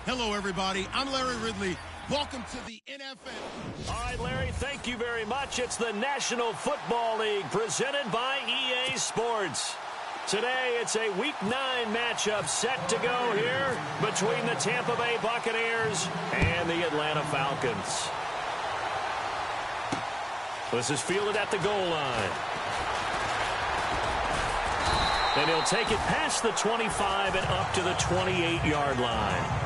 Hello, everybody. I'm Larry Ridley. Welcome to the NFL. All right, Larry, thank you very much. It's the National Football League presented by EA Sports. Today, it's a Week 9 matchup set to go here between the Tampa Bay Buccaneers and the Atlanta Falcons. This is fielded at the goal line. And he'll take it past the 25 and up to the 28-yard line.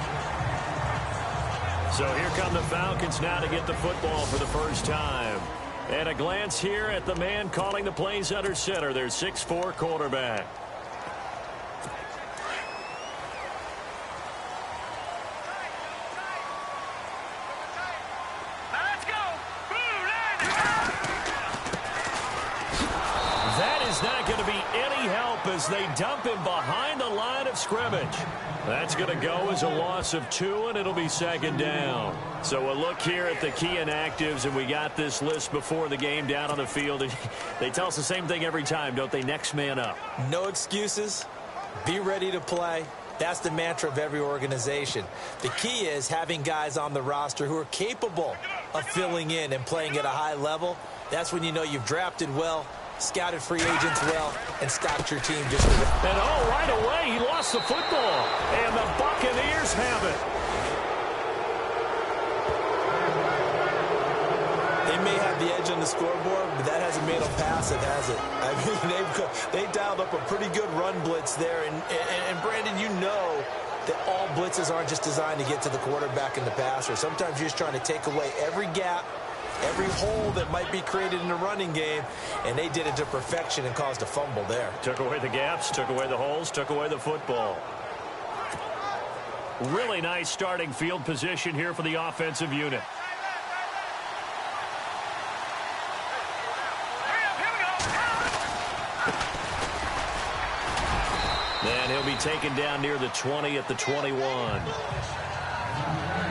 So here come the Falcons now to get the football for the first time. And a glance here at the man calling the plays under center, their 6'4" quarterback. That is not going to be any help as they dump him behind the line of scrimmage. That's going to go as a loss of 2, and it'll be second down. So a look here at the key inactives, and we got this list before the game down on the field. They tell us the same thing every time, don't they? Next man up. No excuses. Be ready to play. That's the mantra of every organization. The key is having guys on the roster who are capable of filling in and playing at a high level. That's when you know you've drafted well, scouted free agents well, and stocked your team just right. And oh, right away, he lost the football. And the Buccaneers have it. They may have the edge on the scoreboard, but that hasn't made them passive, has it? I mean, they dialed up a pretty good run blitz there. And Brandon, you know that all blitzes aren't just designed to get to the quarterback and the passer. Sometimes you're just trying to take away every gap, every hole that might be created in the running game, and they did it to perfection and caused a fumble there. Took away the gaps, took away the holes, took away the football. Really nice starting field position here for the offensive unit. And he'll be taken down near the 20 at the 21.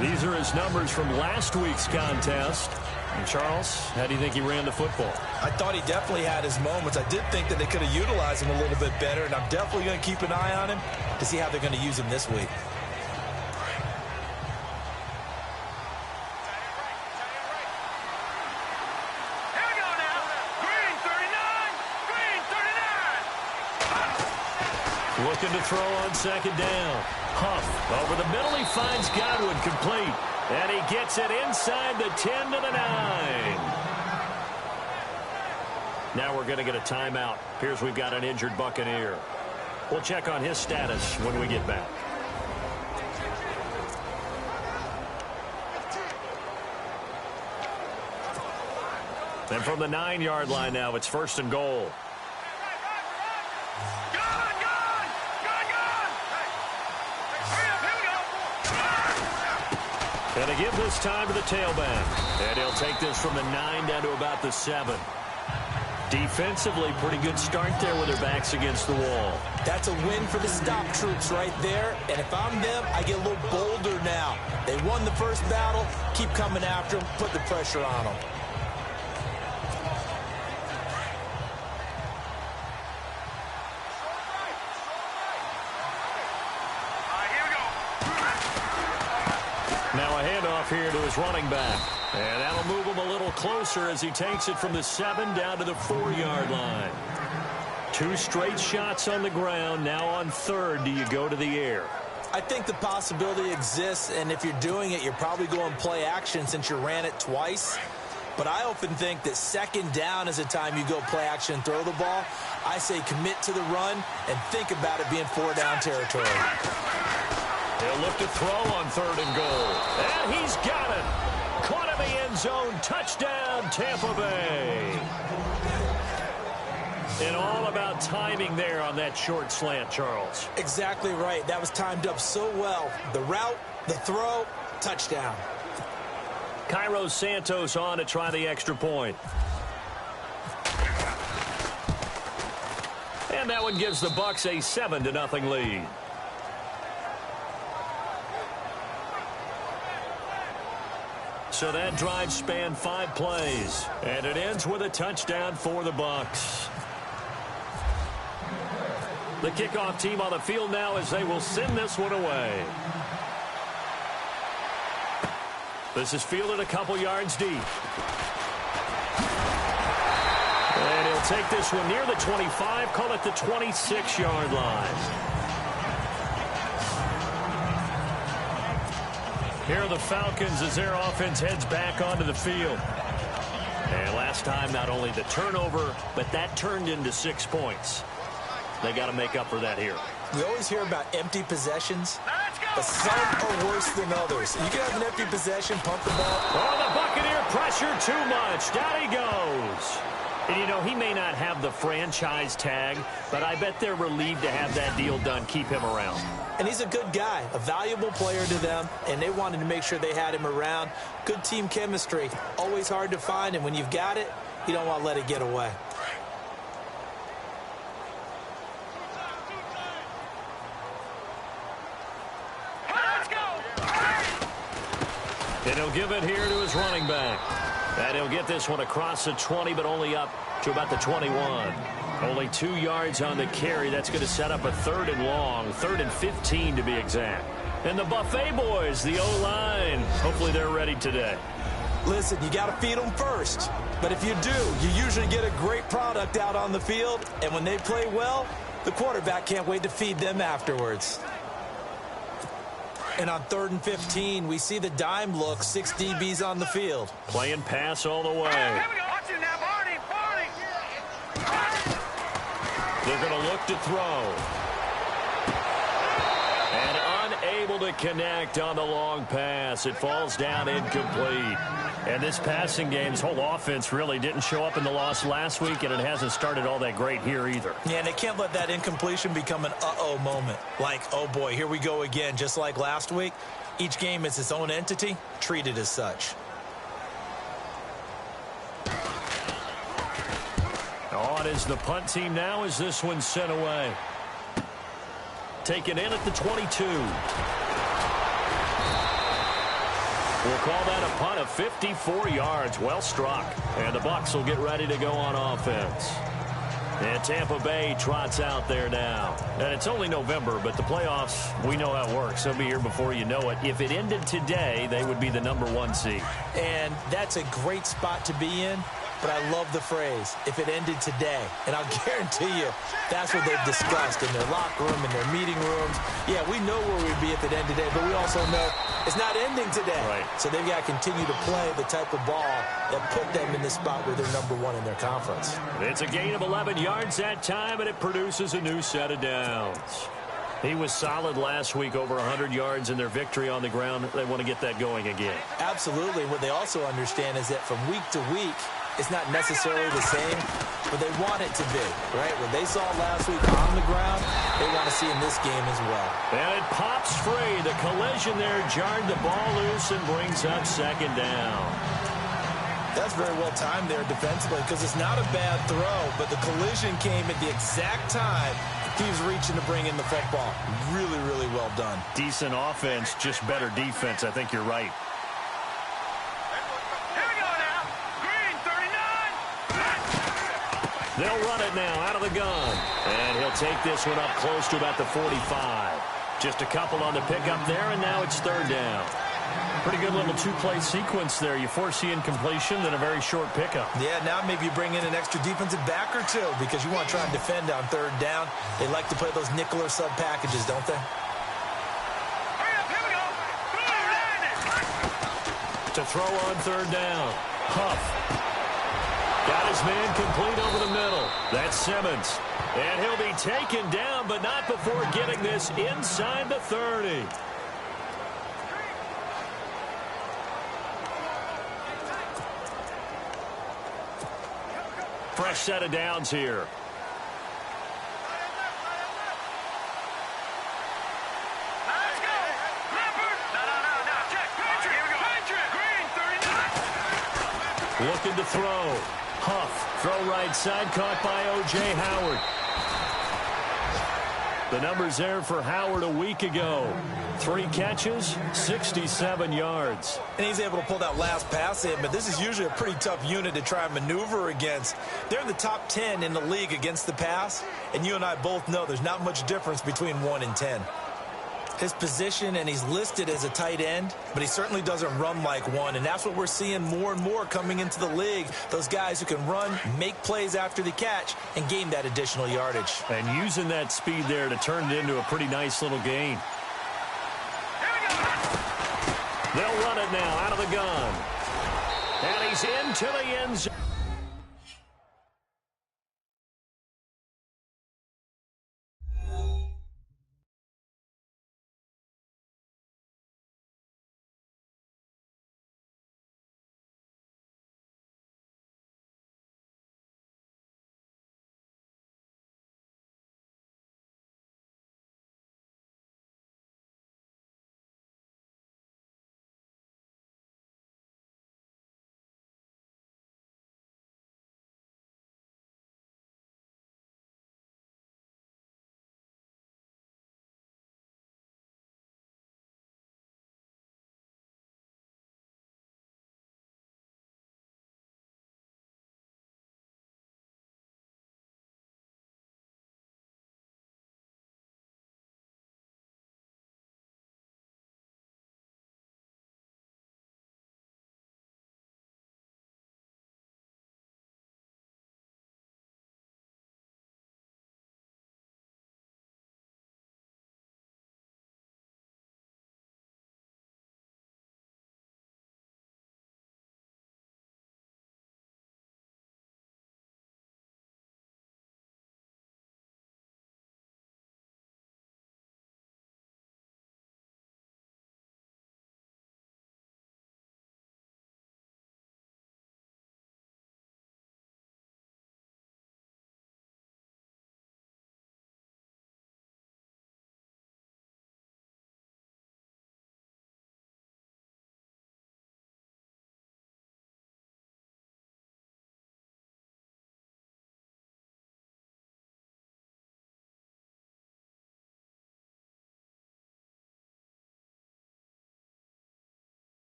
These are his numbers from last week's contest. And Charles, how do you think he ran the football? I thought he definitely had his moments. I did think that they could have utilized him a little bit better, and I'm definitely going to keep an eye on him to see how they're going to use him this week. Looking to throw on second down. Huff over the middle. He finds Godwin complete. And he gets it inside the 10 to the 9. Now we're going to get a timeout. Appears we've got an injured Buccaneer. We'll check on his status when we get back. And from the 9-yard line now, it's first and goal. And to give this time to the tailback. And he'll take this from the 9 down to about the 7. Defensively, pretty good start there with their backs against the wall. That's a win for the stop troops right there. And if I'm them, I get a little bolder now. They won the first battle. Keep coming after them. Put the pressure on them. Now a handoff here to his running back. And that'll move him a little closer as he takes it from the 7 down to the 4-yard line. 2 straight shots on the ground. Now on third, do you go to the air? I think the possibility exists, and if you're doing it, you're probably going play action since you ran it twice. But I often think that second down is the time you go play action and throw the ball. I say commit to the run and think about it being 4-down territory. He'll look to throw on third and goal. And he's got it. Caught in the end zone. Touchdown, Tampa Bay. And all about timing there on that short slant, Charles. Exactly right. That was timed up so well. The route, the throw, touchdown. Cairo Santos on to try the extra point. And that one gives the Bucs a 7-0 lead. So that drive spanned 5 plays. And it ends with a touchdown for the Bucs. The kickoff team on the field now as they will send this one away. This is fielded a couple yards deep. And he'll take this one near the 25, call it the 26-yard line. Here are the Falcons as their offense heads back onto the field. And last time, not only the turnover, but that turned into 6 points. They got to make up for that here. We always hear about empty possessions, but some are worse than others. You can have an empty possession, pump the ball. Oh, the Buccaneer pressure too much. Down he goes. And, you know, he may not have the franchise tag, but I bet they're relieved to have that deal done, keep him around. And he's a good guy, a valuable player to them, and they wanted to make sure they had him around. Good team chemistry, always hard to find, and when you've got it, you don't want to let it get away. And he'll give it here to his running back. And he'll get this one across the 20, but only up to about the 21. Only 2 yards on the carry. That's going to set up a 3rd and long, 3rd and 15 to be exact. And the Buffet boys, the O-line, hopefully they're ready today. Listen, you got to feed them first. But if you do, you usually get a great product out on the field. And when they play well, the quarterback can't wait to feed them afterwards. And on 3rd and 15, we see the dime look, 6 DBs on the field. Playing pass all the way. They're going to look to throw. And unable to connect on the long pass. It falls down incomplete. And this passing game's whole offense really didn't show up in the loss last week, and it hasn't started all that great here either. Yeah, and they can't let that incompletion become an uh-oh moment. Like, oh boy, here we go again, just like last week. Each game is its own entity, treated as such. On is the punt team now as this one's sent away. Taken in at the 22. We'll call that a punt of 54 yards. Well struck. And the Bucs will get ready to go on offense. And Tampa Bay trots out there now. And it's only November, but the playoffs, we know how it works. They'll be here before you know it. If it ended today, they would be the #1 seed. And that's a great spot to be in. But I love the phrase, if it ended today. And I'll guarantee you, that's what they've discussed in their locker room, in their meeting rooms. Yeah, we know where we'd be if it ended today, but we also know it's not ending today. Right. So they've got to continue to play the type of ball that put them in the spot where they're #1 in their conference. It's a gain of 11 yards that time, and it produces a new set of downs. He was solid last week, over 100 yards in their victory on the ground. They want to get that going again. Absolutely. What they also understand is that from week to week, it's not necessarily the same, but they want it to be, right? What they saw last week on the ground, they want to see in this game as well. And it pops free. The collision there jarred the ball loose and brings up 2nd down. That's very well timed there defensively because it's not a bad throw, but the collision came at the exact time he was reaching to bring in the football. Really, really well done. Decent offense, just better defense. I think you're right. They'll run it now out of the gun. And he'll take this one up close to about the 45. Just a couple on the pickup there, and now it's 3rd down. Pretty good little 2-play sequence there. You force the incompletion, then a very short pickup. Yeah, now maybe you bring in an extra defensive back or two because you want to try and defend on 3rd down. They like to play those nickel or sub packages, don't they? To throw on 3rd down. Huff. Got his man complete over the middle. That's Simmons. And he'll be taken down, but not before getting this inside the 30. Fresh set of downs here. Looking to throw. Huff, throw right side, caught by O.J. Howard. The numbers there for Howard a week ago. 3 catches, 67 yards. And he's able to pull that last pass in, but this is usually a pretty tough unit to try and maneuver against. They're in the top 10 in the league against the pass, and you and I both know there's not much difference between 1 and 10. his position, and he's listed as a tight end, but he certainly doesn't run like one, and that's what we're seeing more and more coming into the league. Those guys who can run, make plays after the catch, and gain that additional yardage. And using that speed there to turn it into a pretty nice little gain. They'll run it now out of the gun. And he's into the end zone.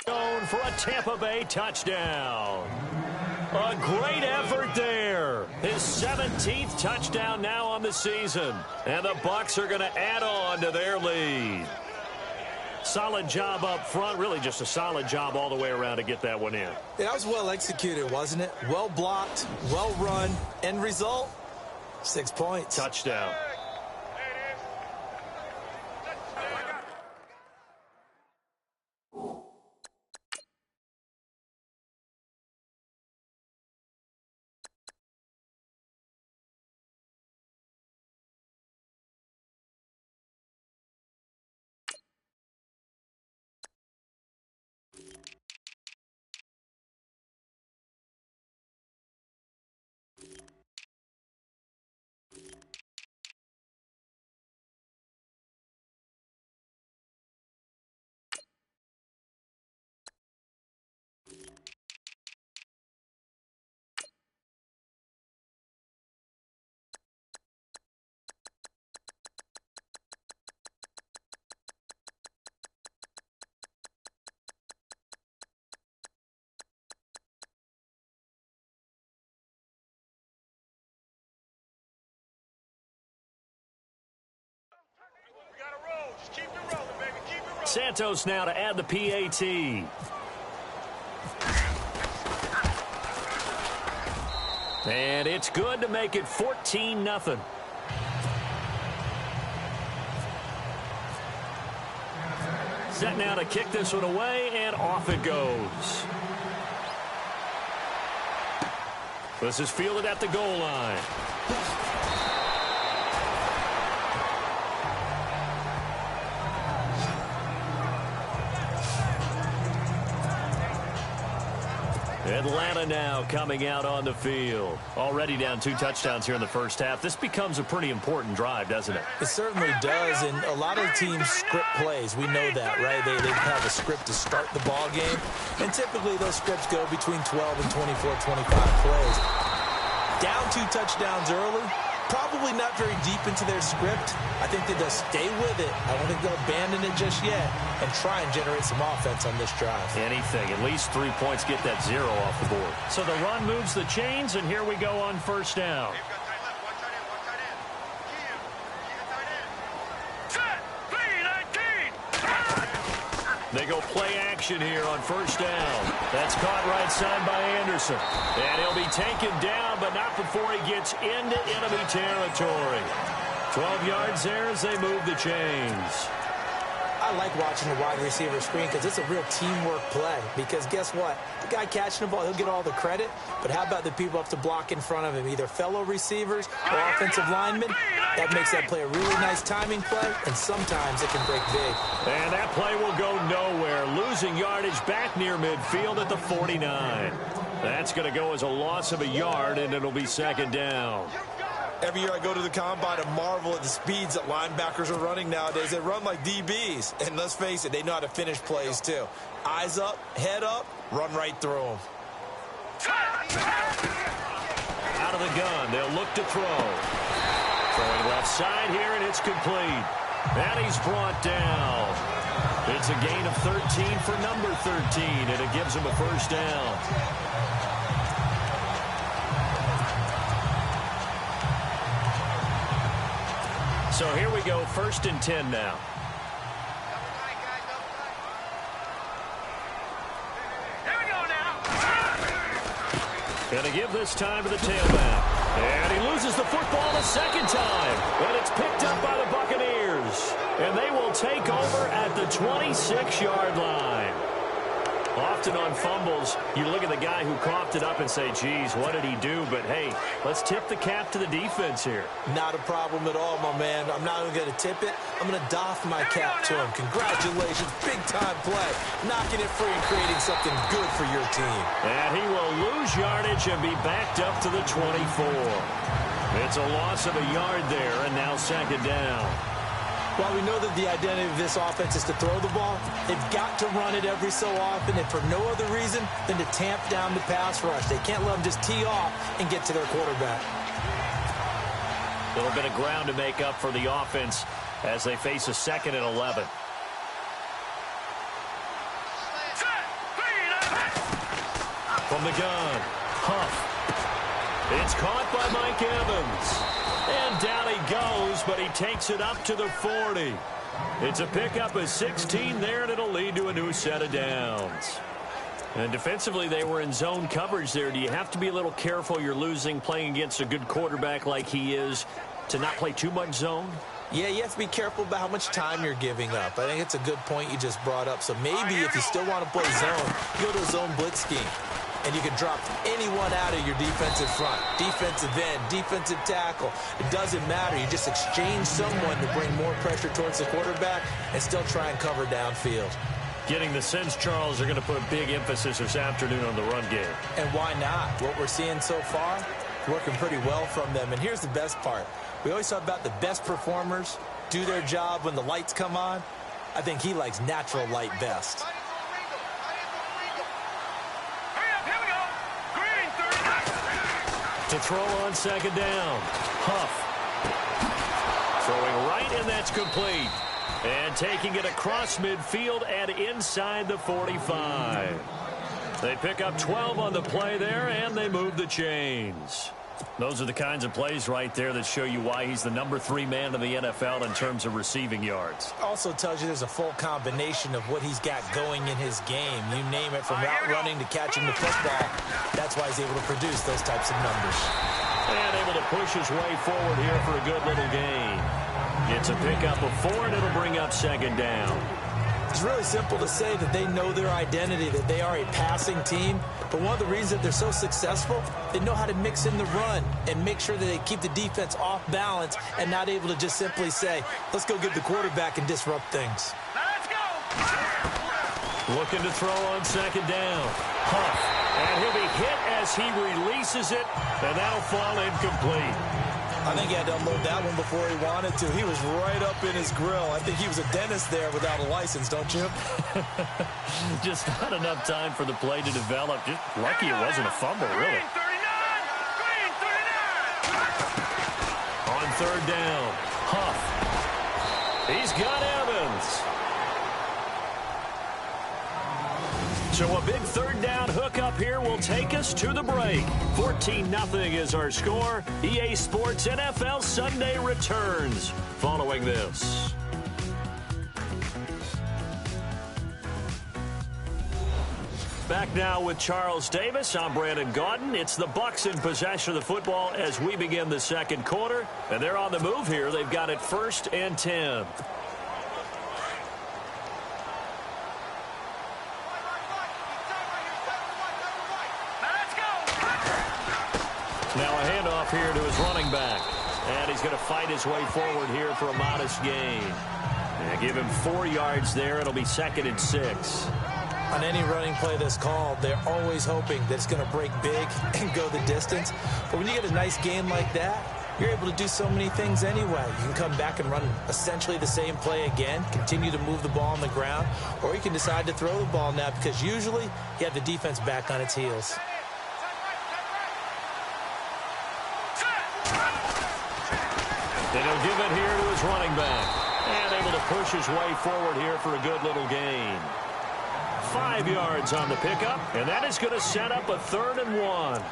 Going for a Tampa Bay touchdown. A great effort there. His 17th touchdown now on the season. And the Bucs are going to add on to their lead. Solid job up front. Really just a solid job all the way around to get that one in. Yeah, that was well executed, wasn't it? Well blocked, well run. End result, 6 points. Touchdown. Santos now to add the PAT. And it's good to make it 14-0. Set now to kick this one away, and off it goes. This is fielded at the goal line. Atlanta now coming out on the field. Already down 2 touchdowns here in the first half. This becomes a pretty important drive, doesn't it? It certainly does, and a lot of teams script plays. We know that, right? They have a script to start the ball game, and typically those scripts go between 12 and 24, 25 plays. Down 2 touchdowns early, probably not very deep into their script. I think that they'll stay with it. I don't think they'll abandon it just yet and try and generate some offense on this drive. Anything. At least 3 points, get that 0 off the board. So the run moves the chains, and here we go on first down. They go play action here on first down. That's caught right side by Anderson. And he'll be taken down, but not before he gets into enemy territory. 12 yards there as they move the chains. I like watching the wide receiver screen because it's a real teamwork play. Because guess what? The guy catching the ball, he'll get all the credit. But how about the people up to block in front of him, either fellow receivers or offensive linemen? That makes that play a really nice timing play, and sometimes it can break big. And that play will go nowhere. Losing yardage back near midfield at the 49. That's going to go as a loss of a yard, and it'll be second down. Every year I go to the combine and marvel at the speeds that linebackers are running nowadays. They run like DBs. And let's face it, they know how to finish plays too. Eyes up, head up, run right through them. Out of the gun, they'll look to throw. Throwing left side here, and it's complete. And he's brought down. It's a gain of 13 for number 13, and it gives him a first down. So here we go, 1st and 10 now. Here we go now. Going to give this time to the tailback. And he loses the football a second time. But it's picked up by the Buccaneers. And they will take over at the 26-yard line. Often on fumbles, you look at the guy who coughed it up and say, geez, what did he do? But, hey, let's tip the cap to the defense here. Not a problem at all, my man. I'm not even going to tip it. I'm going to doff my cap to him. Congratulations. Big-time play. Knocking it free and creating something good for your team. And he will lose yardage and be backed up to the 24. It's a loss of a yard there, and now second down. While we know that the identity of this offense is to throw the ball, they've got to run it every so often, and for no other reason than to tamp down the pass rush. They can't let them just tee off and get to their quarterback. A little bit of ground to make up for the offense as they face a 2nd and 11. From the gun, Huff. It's caught by Mike Evans. And down he goes, but he takes it up to the 40. It's a pickup of 16 there, and it'll lead to a new set of downs. And defensively, they were in zone coverage there. Do you have to be a little careful you're losing playing against a good quarterback like he is to not play too much zone? Yeah, you have to be careful about how much time you're giving up. I think it's a good point you just brought up. So maybe if you still want to play zone, go to a zone blitz scheme. And you can drop anyone out of your defensive front. Defensive end, defensive tackle. It doesn't matter. You just exchange someone to bring more pressure towards the quarterback and still try and cover downfield. Getting the sense, Charles, are going to put a big emphasis this afternoon on the run game. And why not? What we're seeing so far, working pretty well from them. And here's the best part. We always talk about the best performers do their job when the lights come on. I think he likes natural light best. To throw on second down. Huff. Throwing right, and that's complete. And taking it across midfield and inside the 45. They pick up 12 on the play there, and they move the chains. Those are the kinds of plays right there that show you why he's the number 3 man in the NFL in terms of receiving yards. Also tells you there's a full combination of what he's got going in his game. You name it, from route running to catching the football. That's why he's able to produce those types of numbers. And able to push his way forward here for a good little gain. Gets a pickup of 4, and it'll bring up second down. It's really simple to say that they know their identity, that they are a passing team. But one of the reasons that they're so successful, they know how to mix in the run and make sure that they keep the defense off balance and not able to just simply say, let's go get the quarterback and disrupt things. Let's go. Looking to throw on second down. Huff. And he'll be hit as he releases it, and that'll fall incomplete. I think he had to unload that one before he wanted to. He was right up in his grill. I think he was a dentist there without a license, don't you? Just not enough time for the play to develop. Just lucky it wasn't a fumble, really. On third down, Huff. He's got Evans. So a big third down hookup here will take us to the break. 14-0 is our score. EA Sports NFL Sunday returns following this. Back now with Charles Davis. I'm Brandon Gaudin. It's the Bucs in possession of the football as we begin the second quarter. And they're on the move here. They've got it 1st and 10. Now a handoff here to his running back. And he's going to fight his way forward here for a modest gain. And give him 4 yards there. It'll be 2nd and 6. On any running play that's called, they're always hoping that it's going to break big and go the distance. But when you get a nice game like that, you're able to do so many things anyway. You can come back and run essentially the same play again, continue to move the ball on the ground, or you can decide to throw the ball now because usually you have the defense back on its heels. Then he'll give it here to his running back. And able to push his way forward here for a good little gain. 5 yards on the pickup, and that is going to set up a 3rd and 1.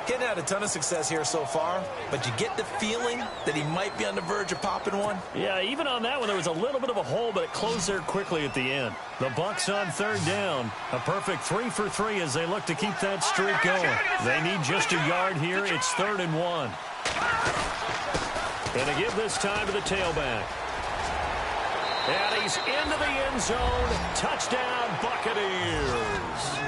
Getting had a ton of success here so far, but you get the feeling that he might be on the verge of popping one. Yeah, even on that one, there was a little bit of a hole, but it closed there quickly at the end. The Bucs on 3rd down. A perfect 3 for 3 as they look to keep that streak going. They need just a yard here. It's 3rd and 1. And to give this time to the tailback. And he's into the end zone. Touchdown, Buccaneers.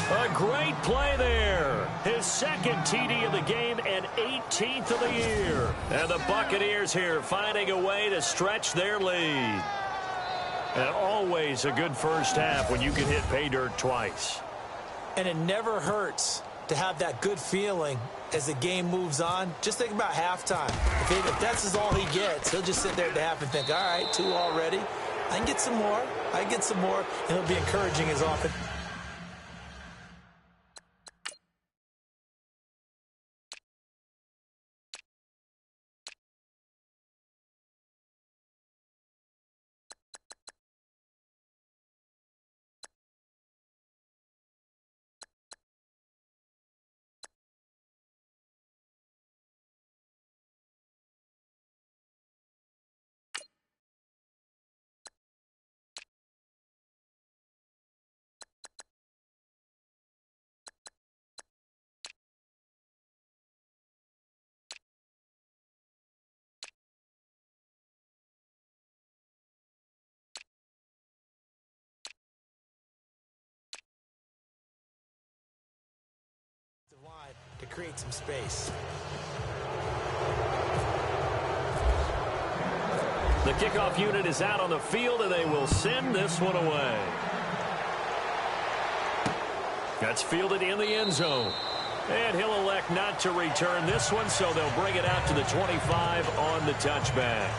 A great play there. His 2nd TD of the game and 18th of the year. And the Buccaneers here finding a way to stretch their lead. And always a good first half when you can hit pay dirt twice. And it never hurts to have that good feeling as the game moves on. Just think about halftime. If that's all he gets, he'll just sit there at the half and think, all right, 2 already. I can get some more. I can get some more. And he'll be encouraging his offense. Line to create some space. The kickoff unit is out on the field, and they will send this one away. That's fielded in the end zone. And he'll elect not to return this one, so they'll bring it out to the 25 on the touchback.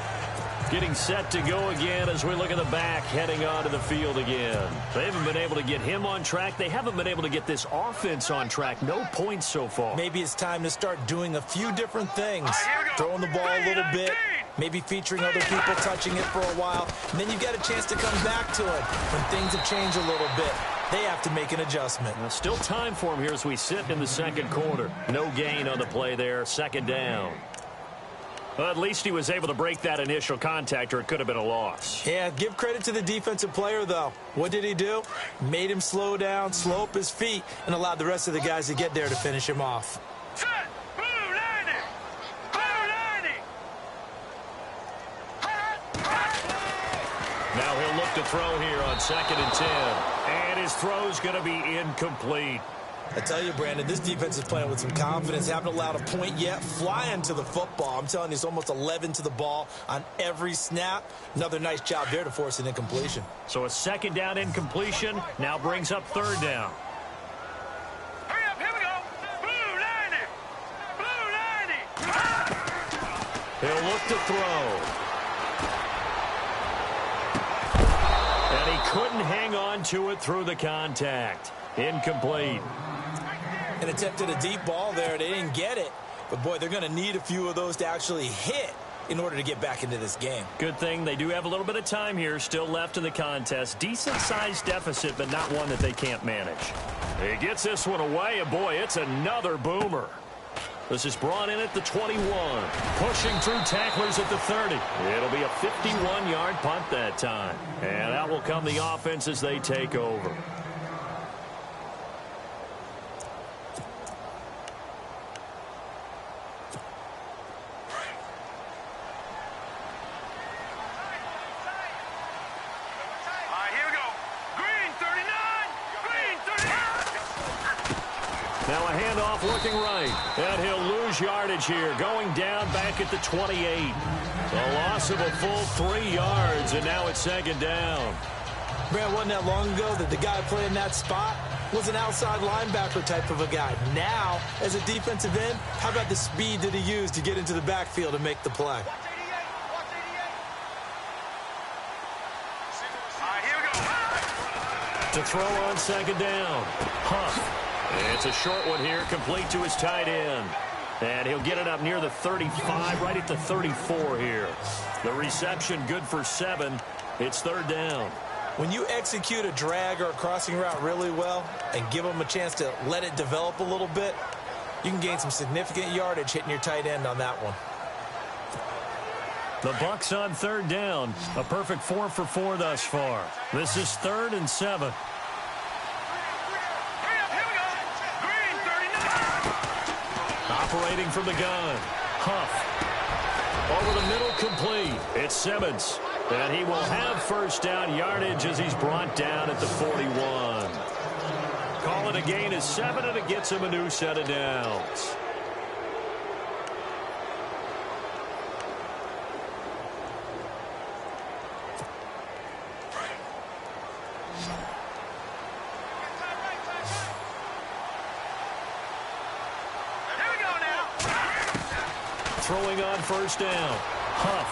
Getting set to go again as we look at the back heading onto the field again. They haven't been able to get him on track. They haven't been able to get this offense on track. No points so far. Maybe it's time to start doing a few different things. Throwing the ball a little bit. Maybe featuring other people touching it for a while. And then you've got a chance to come back to it when things have changed a little bit. They have to make an adjustment. Well, still time for him here as we sit in the second quarter. No gain on the play there. 2nd down. Well, at least he was able to break that initial contact, or it could have been a loss. Yeah, give credit to the defensive player, though. What did he do? Made him slow down, slow up his feet, and allowed the rest of the guys to get there to finish him off. Set. Blue 90. Blue 90. Now he'll look to throw here on 2nd and 10. And his throw's going to be incomplete. I tell you, Brandon, this defense is playing with some confidence. Haven't allowed a point yet. Flying to the football. I'm telling you, it's almost 11 to the ball on every snap. Another nice job there to force an incompletion. So a 2nd down incompletion now brings up 3rd down. He'll look to throw. And he couldn't hang on to it through the contact. Incomplete. And attempted a deep ball there. They didn't get it. But, boy, they're going to need a few of those to actually hit in order to get back into this game. Good thing they do have a little bit of time here still left in the contest. Decent-sized deficit, but not one that they can't manage. He gets this one away, and, boy, it's another boomer. This is brought in at the 21. Pushing through tacklers at the 30. It'll be a 51-yard punt that time. And out will come the offense as they take over. Now a handoff looking right. And he'll lose yardage here. Going down back at the 28. A loss of a full 3 yards, and now it's second down. Man, wasn't that long ago that the guy playing that spot was an outside linebacker type of a guy. Now, as a defensive end, how about the speed that he used to get into the backfield and make the play? To throw on second down. Huff. It's a short one here, complete to his tight end. And he'll get it up near the 35, right at the 34 here. The reception good for 7. It's third down. When you execute a drag or a crossing route really well and give them a chance to let it develop a little bit, you can gain some significant yardage hitting your tight end on that one. The Bucs on third down. A perfect 4 for 4 thus far. This is 3rd and 7. Operating from the gun. Huff. Over the middle, complete. It's Simmons. And he will have first down yardage as he's brought down at the 41. Call it a gain of 7, and it gets him a new set of downs. Throwing on first down. Huff.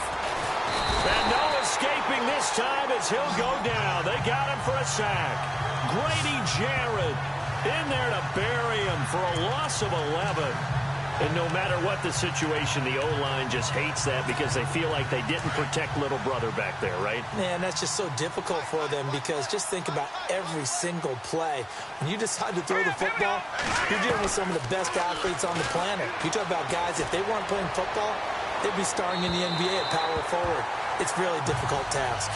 And no escaping this time as he'll go down. They got him for a sack. Grady Jarrett in there to bury him for a loss of 11. And no matter what the situation, the O-line just hates that because they feel like they didn't protect little brother back there, right? Man, that's just so difficult for them because just think about every single play. When you decide to throw the football, you're dealing with some of the best athletes on the planet. You talk about guys, if they weren't playing football, they'd be starring in the NBA at power forward. It's a really difficult task.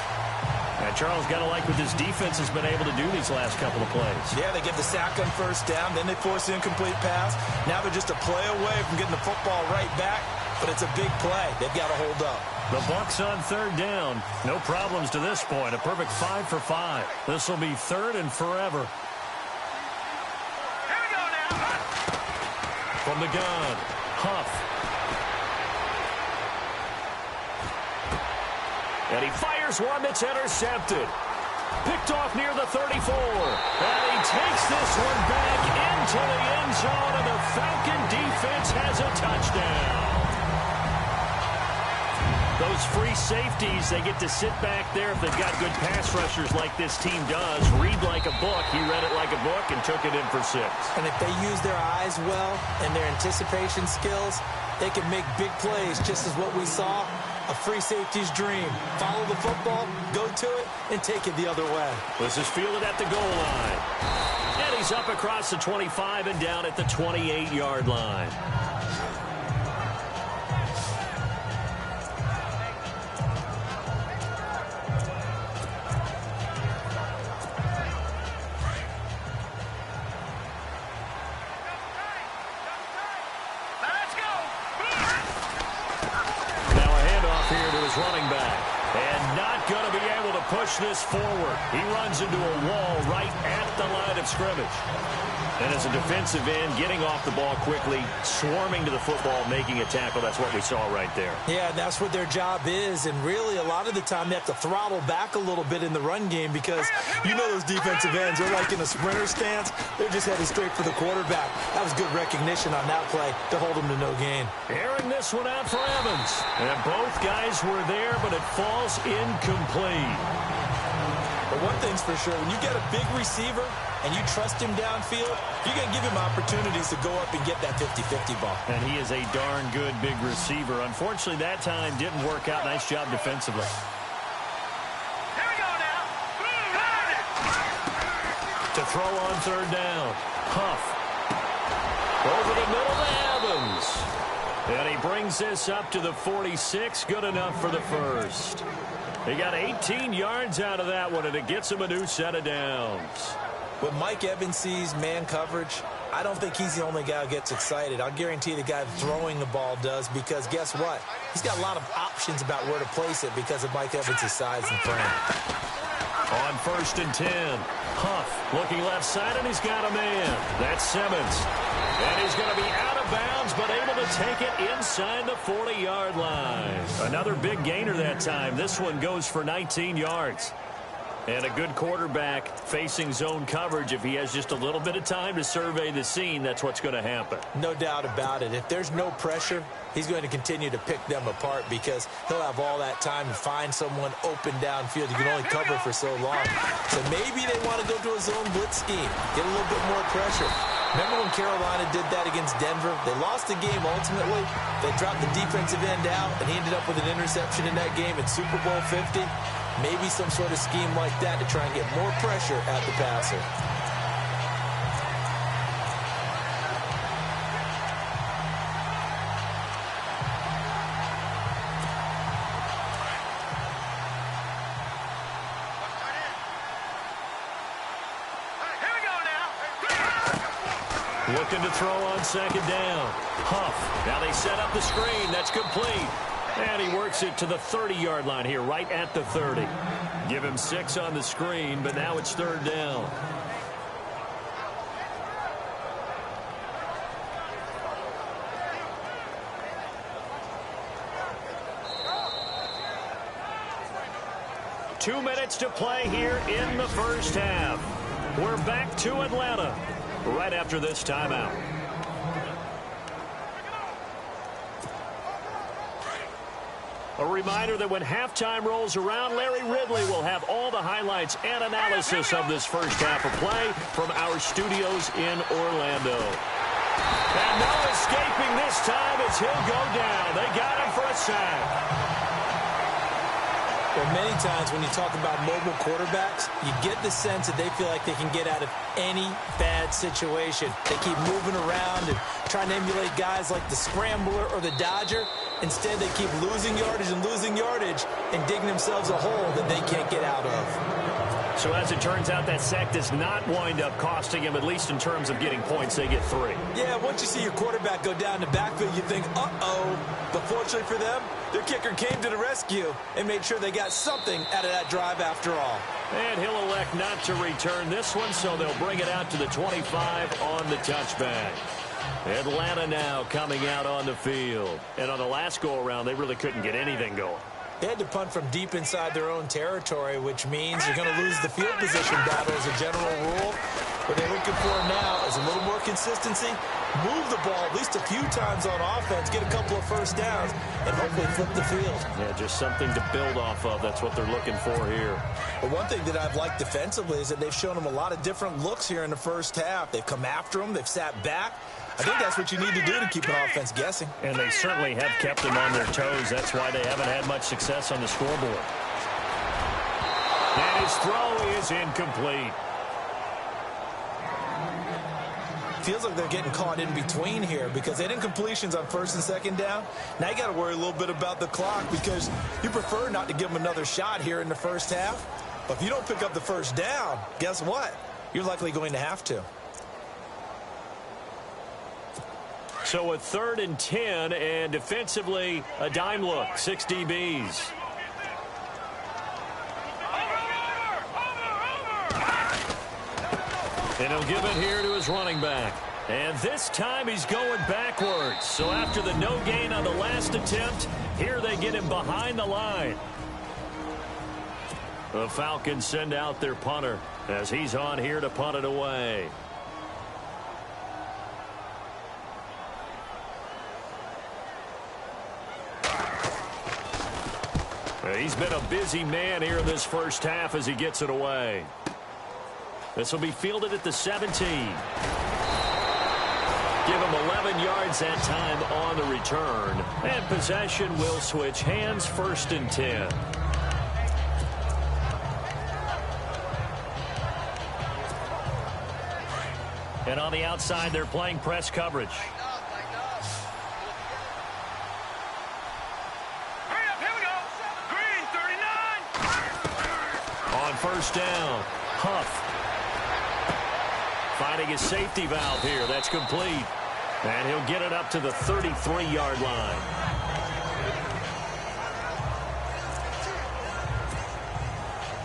And Charles, got to like what this defense has been able to do these last couple of plays. Yeah, they get the sack on first down, then they force an incomplete pass. Now they're just a play away from getting the football right back, but it's a big play. They've got to hold up. The Bucs on third down. No problems to this point. A perfect 5 for 5. This will be 3rd and forever. Here we go now. From the gun, Huff. And he fires one that's intercepted. Picked off near the 34. And he takes this one back into the end zone, and the Falcon defense has a touchdown. Those free safeties, they get to sit back there if they've got good pass rushers like this team does. Read like a book. He read it like a book and took it in for 6. And if they use their eyes well and their anticipation skills, they can make big plays, just as what we saw. A free safety's dream. Follow the football, go to it, and take it the other way. This is fielded at the goal line. And he's up across the 25 and down at the 28-yard line. Running back, and not going to be able to push this forward. He runs into a wall right at the line of scrimmage. And as a defensive end, getting off the ball quickly, swarming to the football, making a tackle, that's what we saw right there. Yeah, that's what their job is. And really, a lot of the time, they have to throttle back a little bit in the run game because you know those defensive ends are like in a sprinter stance. They're just headed straight for the quarterback. That was good recognition on that play to hold them to no gain. Airing this one out for Evans. And both guys were there, but it falls incomplete. But one thing's for sure, when you get a big receiver and you trust him downfield, you're going to give him opportunities to go up and get that 50-50 ball. And he is a darn good big receiver. Unfortunately, that time didn't work out. Nice job defensively. Here we go now. To throw on third down. Huff. Over the middle to Evans. And he brings this up to the 46. Good enough for the first. He got 18 yards out of that one, and it gets him a new set of downs. When Mike Evans sees man coverage, I don't think he's the only guy who gets excited. I'll guarantee the guy throwing the ball does, because guess what? He's got a lot of options about where to place it because of Mike Evans' size and frame. On 1st and 10, Huff looking left side, and he's got a man. That's Simmons. And he's going to be out of bounds, but able to take it inside the 40-yard line. Another big gainer that time. This one goes for 19 yards. And a good quarterback facing zone coverage. If he has just a little bit of time to survey the scene, that's what's going to happen. No doubt about it. If there's no pressure, he's going to continue to pick them apart because he'll have all that time to find someone open downfield. You can only cover for so long. So maybe they want to go to a zone blitz scheme, get a little bit more pressure. Remember when Carolina did that against Denver? They lost the game ultimately. They dropped the defensive end out, and he ended up with an interception in that game in Super Bowl 50. Maybe some sort of scheme like that to try and get more pressure at the passer. Here we go now. Looking to throw on 2nd down. Huff. Now they set up the screen. That's complete. And he works it to the 30-yard line here, right at the 30. Give him 6 on the screen, but now it's 3rd down. Two minutes to play here in the first half. We're back to Atlanta right after this timeout. A reminder that when halftime rolls around, Larry Ridley will have all the highlights and analysis of this first half of play from our studios in Orlando. And no escaping this time as he'll go down. They got him for a sack. Well, many times when you talk about mobile quarterbacks, you get the sense that they feel like they can get out of any bad situation. They keep moving around and trying to emulate guys like the Scrambler or the Dodger. Instead, they keep losing yardage and digging themselves a hole that they can't get out of. So as it turns out, that sack does not wind up costing him, at least in terms of getting points. They get 3. Yeah, once you see your quarterback go down the backfield, you think, uh-oh. But fortunately for them, their kicker came to the rescue and made sure they got something out of that drive after all. And he'll elect not to return this one, so they'll bring it out to the 25 on the touchback. Atlanta now coming out on the field. And on the last go-around, they really couldn't get anything going. They had to punt from deep inside their own territory, which means you're going to lose the field position battle as a general rule. What they're looking for now is a little more consistency, move the ball at least a few times on offense, get a couple of first downs, and hopefully flip the field. Yeah, just something to build off of. That's what they're looking for here. But one thing that I've liked defensively is that they've shown them a lot of different looks here in the first half. They've come after them. They've sat back. I think that's what you need to do to keep an offense guessing. And they certainly have kept them on their toes. That's why they haven't had much success on the scoreboard. And his throw is incomplete. Feels like they're getting caught in between here because they didn't incompletions on 1st and 2nd down. Now you got to worry a little bit about the clock because you prefer not to give them another shot here in the first half. But if you don't pick up the first down, guess what? You're likely going to have to. So a 3rd and 10, and defensively a dime look, 6 DBs. And he'll give it here to his running back. And this time he's going backwards. So after the no gain on the last attempt, here they get him behind the line. The Falcons send out their punter as he's on here to punt it away. He's been a busy man here in this first half as he gets it away. This will be fielded at the 17. Give him 11 yards that time on the return. And possession will switch hands, 1st and 10. And on the outside, they're playing press coverage. On 1st down, Huff. Finding his safety valve here. That's complete. And he'll get it up to the 33-yard line.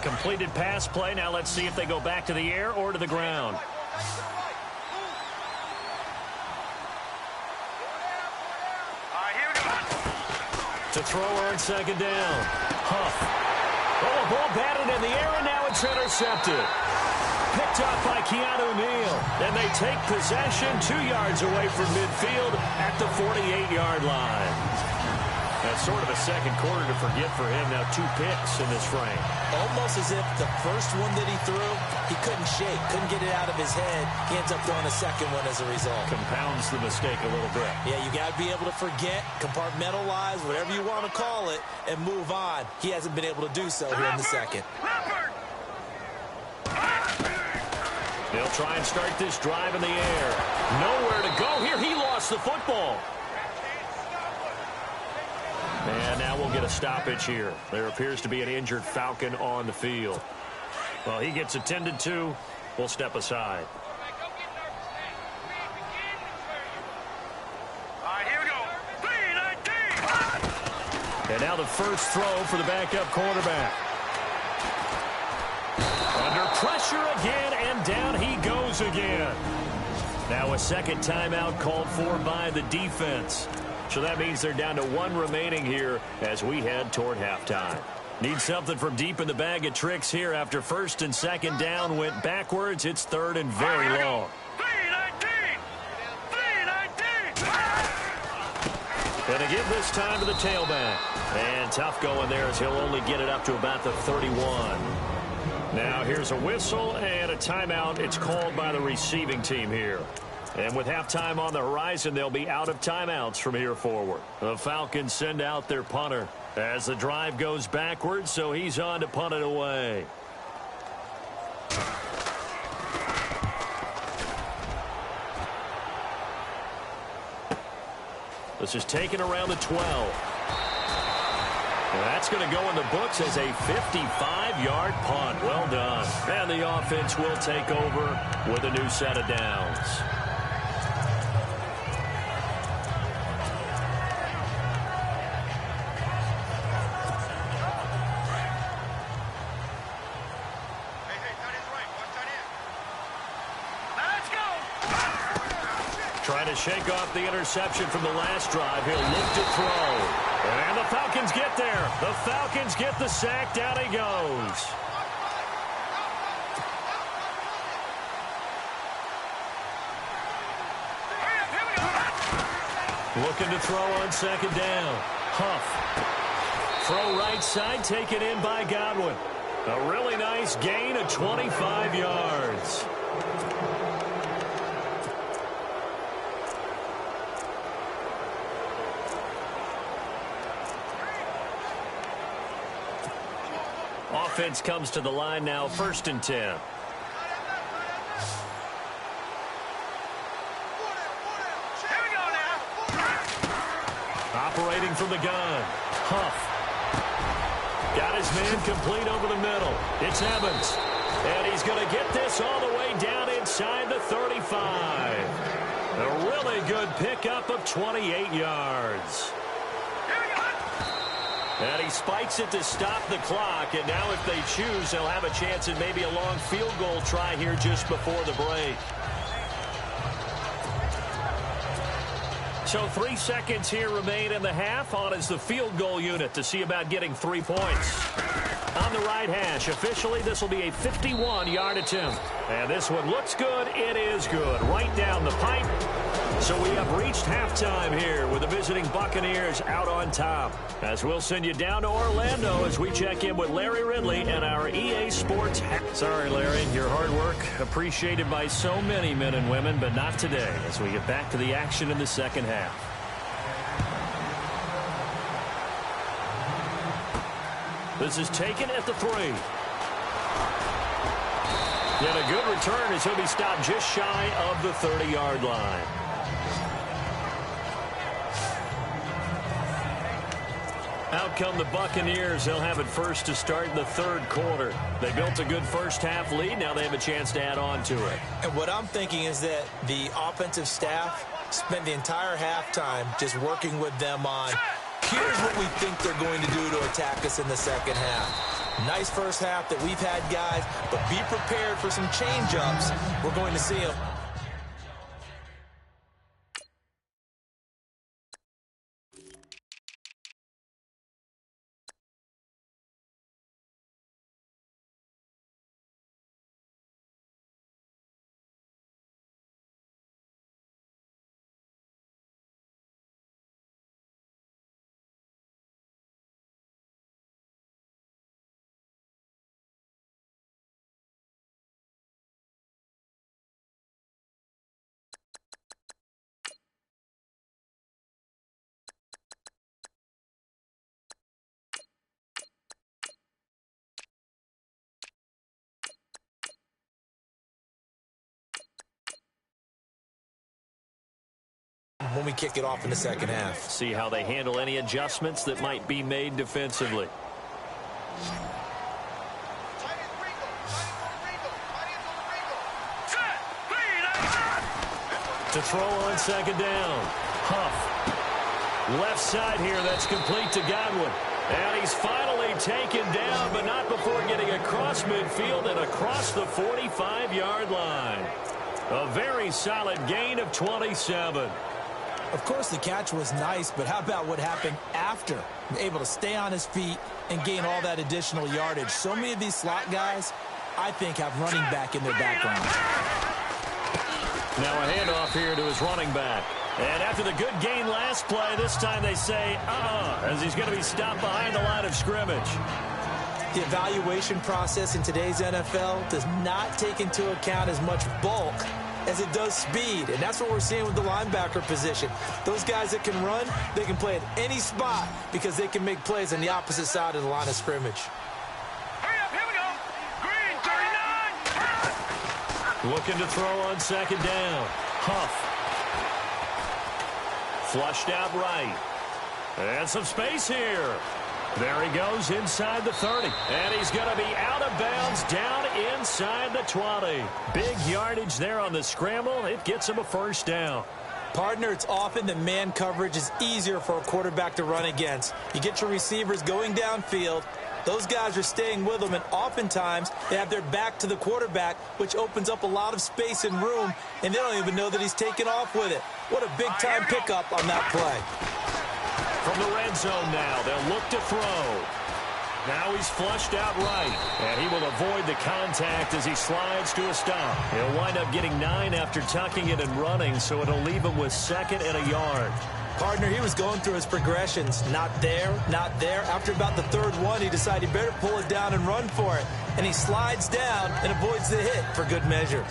Completed pass play. Now let's see if they go back to the air or to the ground. To throw on 2nd down. Huff. Oh, a ball batted in the air, and now it's intercepted. Picked up by Keanu Neal. And they take possession 2 yards away from midfield at the 48-yard line. That's sort of a second quarter to forget for him. Now 2 picks in this frame. Almost as if the first one that he threw, he couldn't shake, couldn't get it out of his head. He ends up throwing a second one as a result. Compounds the mistake a little bit. Yeah, you got to be able to forget, compartmentalize, whatever you want to call it, and move on. He hasn't been able to do so here in the second. They'll try and start this drive in the air. Nowhere to go here. He lost the football. And now we'll get a stoppage here. There appears to be an injured Falcon on the field. Well, he gets attended to. We'll step aside. All right, here we go. 3-19. And now the first throw for the backup quarterback. Under pressure again, and down he goes again. Now a second timeout called for by the defense. So that means they're down to 1 remaining here as we head toward halftime. Need something from deep in the bag of tricks here after 1st and 2nd down went backwards. It's 3rd and very long. 3-19. Gonna give this time to the tailback. And tough going there as he'll only get it up to about the 31. Now here's a whistle and a timeout. It's called by the receiving team here. And with halftime on the horizon, they'll be out of timeouts from here forward. The Falcons send out their punter as the drive goes backwards, so he's on to punt it away. This is taken around the 12. And that's going to go in the books as a 55-yard punt. Well done. And the offense will take over with a new set of downs. Trying to shake off the interception from the last drive. He'll look to throw. And the Falcons get there. The Falcons get the sack. Down he goes. Looking to throw on 2nd down. Huff. Throw right side, taken in by Godwin. A really nice gain of 25 yards. Offense comes to the line now, 1st and 10. Operating from the gun. Huff. Got his man complete over the middle. It's Evans. And he's going to get this all the way down inside the 35. A really good pickup of 28 yards. And he spikes it to stop the clock. And now if they choose, they'll have a chance at maybe a long field goal try here just before the break. So 3 seconds here remain in the half. On is the field goal unit to see about getting 3 points. On the right hash, officially this will be a 51-yard attempt. And this one looks good. It is good. Right down the pipe. So we have reached halftime here with the visiting Buccaneers out on top. As we'll send you down to Orlando as we check in with Larry Ridley and our EA Sports. Sorry, Larry, your hard work appreciated by so many men and women, but not today as we get back to the action in the second half. This is taken at the 3. And a good return as he'll be stopped just shy of the 30-yard line. Out come the Buccaneers. They'll have it first to start in the third quarter. They built a good first-half lead. Now they have a chance to add on to it. And what I'm thinking is that the offensive staff spent the entire halftime just working with them on, here's what we think they're going to do to attack us in the second half. Nice first half that we've had, guys, but be prepared for some change-ups. We're going to see them. When we kick it off in the second half. See how they handle any adjustments that might be made defensively. To throw on second down. Huff. Left side here, that's complete to Godwin. And he's finally taken down, but not before getting across midfield and across the 45-yard line. A very solid gain of 27. Of course, the catch was nice, but how about what happened after? Able to stay on his feet and gain all that additional yardage. So many of these slot guys, I think, have running back in their background. Now a handoff here to his running back. And after the good gain last play, this time they say, as he's going to be stopped behind the line of scrimmage. The evaluation process in today's NFL does not take into account as much bulk as it does speed, and that's what we're seeing with the linebacker position. Those guys that can run, they can play at any spot because they can make plays on the opposite side of the line of scrimmage. Hurry up, here we go. Green, 39. Looking to throw on second down. Huff. Flushed out right. And some space here. There he goes inside the 30. And he's going to be out of bounds down inside the 20. Big yardage there on the scramble. It gets him a first down. Partner, it's often that man coverage is easier for a quarterback to run against. You get your receivers going downfield. Those guys are staying with them, and oftentimes they have their back to the quarterback, which opens up a lot of space and room, and they don't even know that he's taken off with it. What a big-time pickup on that play. From the red zone now, they'll look to throw. Now he's flushed out right, and he will avoid the contact as he slides to a stop. He'll wind up getting 9 after tucking it and running, so it'll leave him with 2nd and a yard. Partner, he was going through his progressions. Not there, not there. After about the 3rd one, he decided he better pull it down and run for it. And he slides down and avoids the hit for good measure.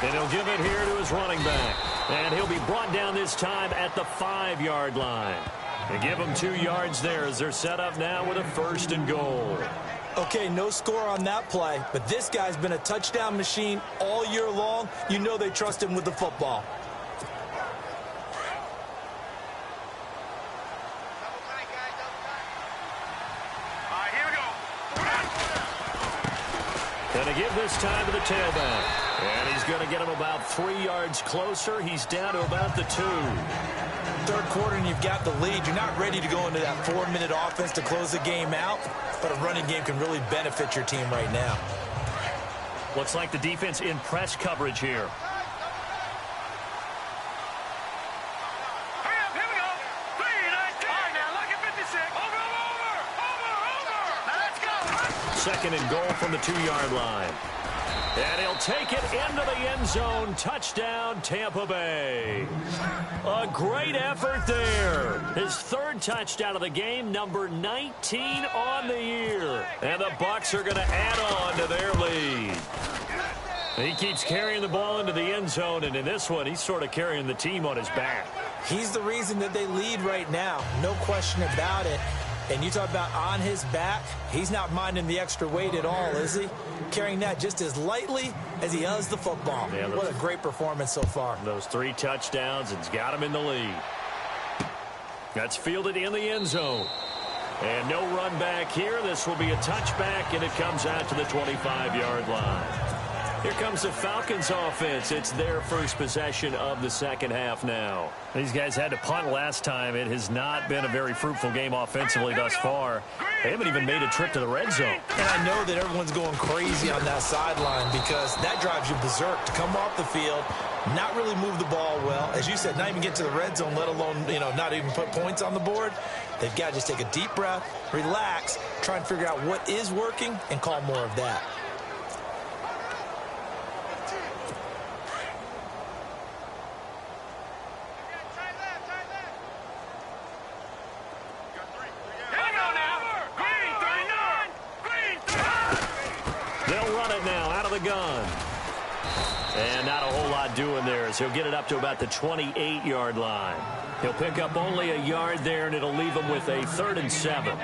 And he'll give it here to his running back. And he'll be brought down this time at the 5-yard line. They give him 2 yards there as they're set up now with a 1st and goal. Okay, no score on that play, but this guy's been a touchdown machine all year long. You know they trust him with the football. to give this time to the tailback. And he's going to get him about 3 yards closer. He's down to about the 2. Third quarter and you've got the lead. You're not ready to go into that 4-minute offense to close the game out, but a running game can really benefit your team right now. Looks like the defense in press coverage here. Hurry up, here we go. 3, 19. All right, now look at 56. Over. Now let's go. Second and goal from the 2-yard line. And he'll take it into the end zone. Touchdown, Tampa Bay. A great effort there. His 3rd touchdown of the game, number 19 on the year. And the Bucs are going to add on to their lead. He keeps carrying the ball into the end zone, and in this one, he's sort of carrying the team on his back. He's the reason that they lead right now. No question about it. And you talk about on his back, he's not minding the extra weight at all, is he? Carrying that just as lightly as he does the football. Yeah, what a great performance so far. Those 3 touchdowns, it's got him in the lead. That's fielded in the end zone. And no run back here. This will be a touchback, and it comes out to the 25-yard line. Here comes the Falcons offense. It's their first possession of the second half now. These guys had to punt last time. It has not been a very fruitful game offensively thus far. They haven't even made a trip to the red zone. And I know that everyone's going crazy on that sideline because that drives you berserk to come off the field, not really move the ball well. As you said, not even get to the red zone, let alone, not even put points on the board. They've got to just take a deep breath, relax, try and figure out what is working, and call more of that. Gun. And not a whole lot doing there as he'll get it up to about the 28-yard line. He'll pick up only a yard there, and it'll leave him with a 3rd and 7.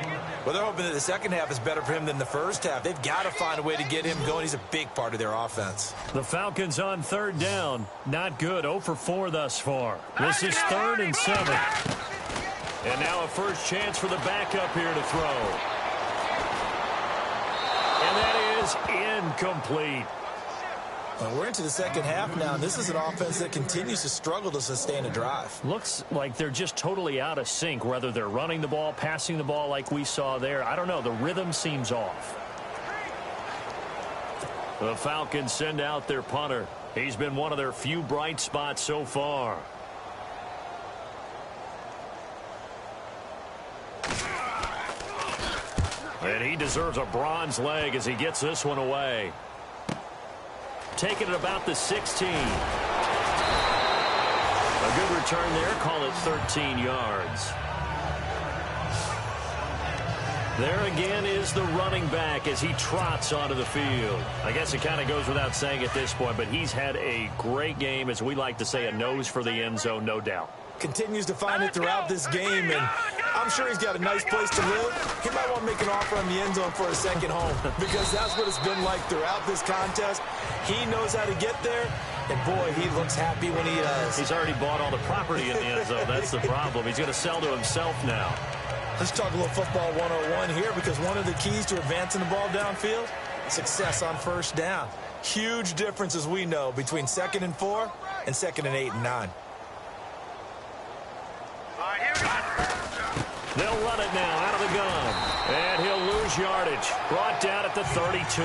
Well, they're hoping that the second half is better for him than the first half. They've got to find a way to get him going. He's a big part of their offense. The Falcons on 3rd down. Not good. 0 for 4 thus far. This is 3rd and 7. And now a first chance for the backup here to throw. And that is incomplete. Well, we're into the second half now. This is an offense that continues to struggle to sustain a drive. Looks like they're just totally out of sync, whether they're running the ball, passing the ball like we saw there. I don't know. The rhythm seems off. The Falcons send out their punter. He's been one of their few bright spots so far. And he deserves a bronze leg as he gets this one away. Taking it about the 16. A good return there. Call it 13 yards. There again is the running back as he trots onto the field. I guess it kind of goes without saying at this point, but he's had a great game, as we like to say, a nose for the end zone, no doubt. Continues to find it throughout this game, and I'm sure he's got a nice place to live. He might want to make an offer on the end zone for a second home because that's what it's been like throughout this contest. He knows how to get there, and boy, he looks happy when he does. He's already bought all the property in the end zone. That's the problem. He's going to sell to himself now. Let's talk a little football 101 here because one of the keys to advancing the ball downfield, success on first down. Huge difference, as we know, between 2nd and 4 and 2nd and 8 and 9. They'll run it now out of the gun. And he'll lose yardage. Brought down at the 32.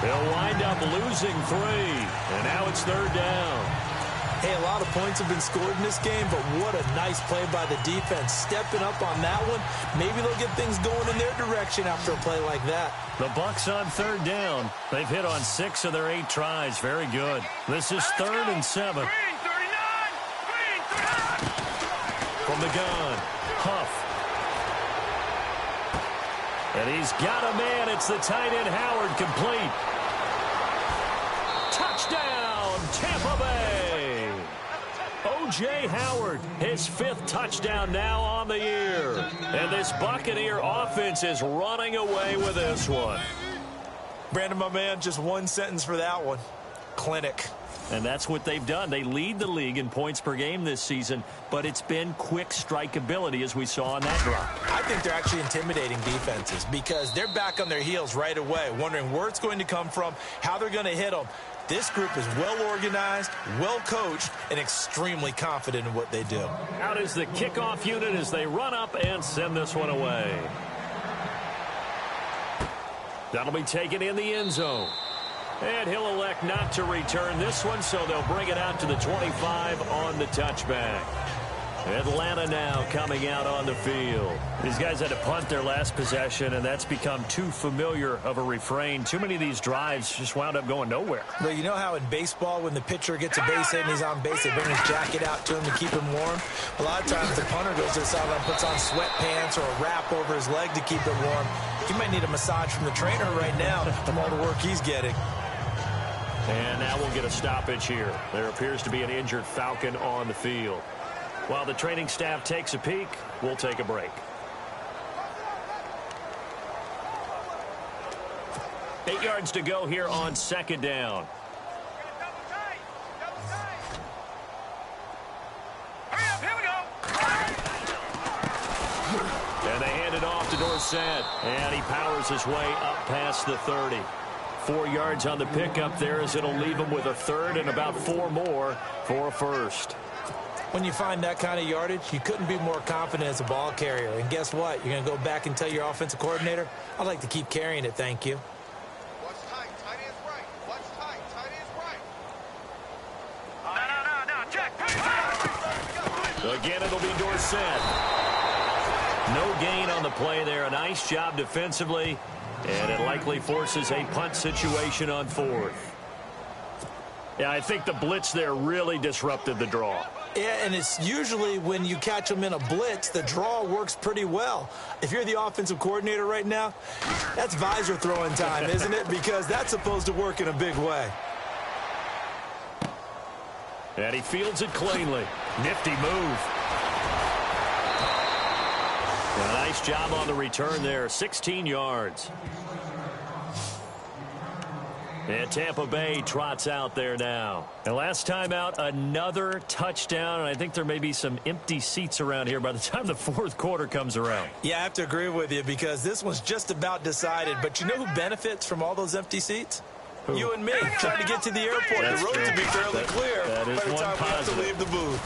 They'll wind up losing 3. And now it's 3rd down. Hey, a lot of points have been scored in this game, but what a nice play by the defense. Stepping up on that one. Maybe they'll get things going in their direction after a play like that. The Bucs on 3rd down. They've hit on 6 of their 8 tries. Very good. This is 3rd and 7. Green 39. From the gun. Huff. And he's got a man. It's the tight end, Howard, complete. Touchdown, Tampa Bay. O.J. Howard, his 5th touchdown now on the year. And this Buccaneer offense is running away with this one. Brandon, my man, just one sentence for that one. clinic. And that's what they've done. They lead the league in points per game this season, but it's been quick strike ability as we saw in that drop. I think they're actually intimidating defenses because they're back on their heels right away, wondering where it's going to come from, how they're going to hit them. This group is well organized, well coached, and extremely confident in what they do. Out is the kickoff unit as they run up and send this one away. That'll be taken in the end zone. And he'll elect not to return this one, so they'll bring it out to the 25 on the touchback. Atlanta now coming out on the field. These guys had to punt their last possession, and that's become too familiar of a refrain. Too many of these drives just wound up going nowhere. Well, you know how in baseball, when the pitcher gets a base hit and he's on base, they bring his jacket out to him to keep him warm? A lot of times the punter goes to the sideline and puts on sweatpants or a wrap over his leg to keep it warm. He might need a massage from the trainer right now from all the work he's getting. And now we'll get a stoppage here. There appears to be an injured Falcon on the field. While the training staff takes a peek, we'll take a break. 8 yards to go here on second down. And they hand it off to Dorsett. And he powers his way up past the 30. 4 yards on the pickup there as it'll leave him with a third and about 4 more for a first. When you find that kind of yardage, you couldn't be more confident as a ball carrier. And guess what? You're going to go back and tell your offensive coordinator, I'd like to keep carrying it, thank you. Watch tight. Tight end's right. Watch tight. Tight end's right. No, check. Again, it'll be Dorsett. No gain on the play there. A nice job defensively. And it likely forces a punt situation on fourth. Yeah, I think the blitz there really disrupted the draw. Yeah, and it's usually when you catch them in a blitz, the draw works pretty well. If you're the offensive coordinator right now, that's visor throwing time, isn't it? Because that's supposed to work in a big way. And he fields it cleanly. Nifty move. A nice job on the return there. 16 yards. And Tampa Bay trots out there now. And last time out, another touchdown. And I think there may be some empty seats around here by the time the fourth quarter comes around. Yeah, I have to agree with you because this one's just about decided. But you know who benefits from all those empty seats? Who? You and me, trying to get to the airport. That's the road true. to be fairly clear that is by the one time positive. we have to leave the booth.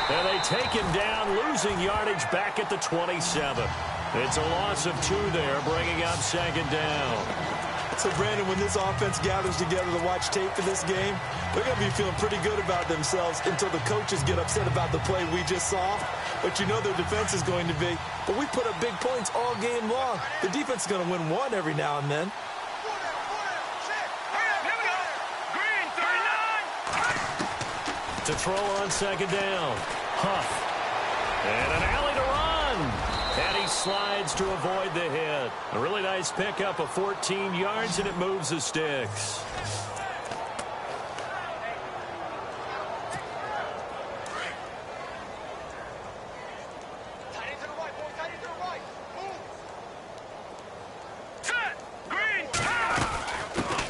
And they take him down, losing yardage back at the 27. It's a loss of 2 there, bringing up second down. So, Brandon, when this offense gathers together to watch tape for this game, they're going to be feeling pretty good about themselves until the coaches get upset about the play we just saw. But you know their defense is going to be. But we put up big points all game long. The defense is going to win one every now and then. Here we go. Green, 39. To throw on second down. Huff. And an alley to run. And he slides to avoid the hit. A really nice pickup of 14 yards, and it moves the sticks. Set. Green.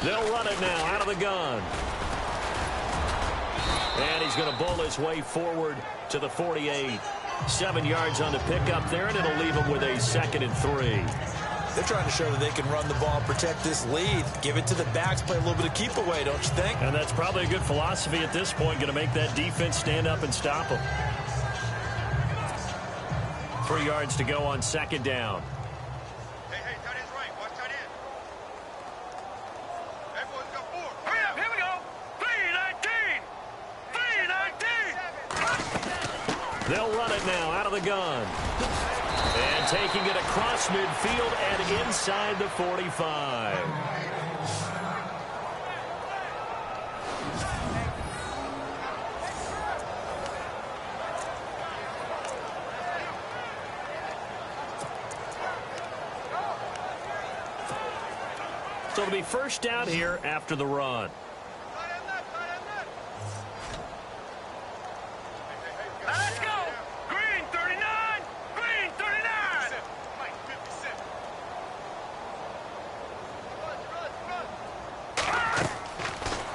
They'll run it now out of the gun. And he's going to bowl his way forward to the 48. 7 yards on the pickup there, and it'll leave him with a 2nd and 3. They're trying to show that they can run the ball, protect this lead, give it to the backs, play a little bit of keep away, don't you think? And that's probably a good philosophy at this point, going to make that defense stand up and stop them. 3 yards to go on second down. Hey, tight end's right. Watch tight end. Everyone's got 4. Hurry up. Here we go. 319. 319. They'll run it now out of the gun. And taking it across midfield and inside the 45. So it'll be first down here after the run. Now let's go. Green, 39. Green, 39. Mike, 57.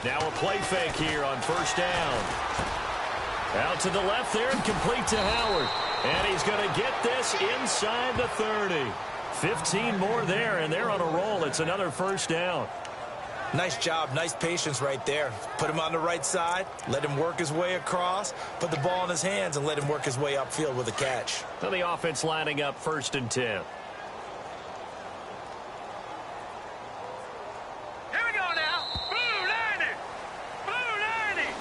Now a play fake here on first down. Out to the left there and complete to Howard. And he's going to get this inside the 30. 15 more there, and they're on a roll. It's another first down. Nice job, nice patience right there. Put him on the right side, let him work his way across, put the ball in his hands, and let him work his way upfield with a catch. So the offense lining up 1st and 10. Here we go now. Blue 90. Blue 90.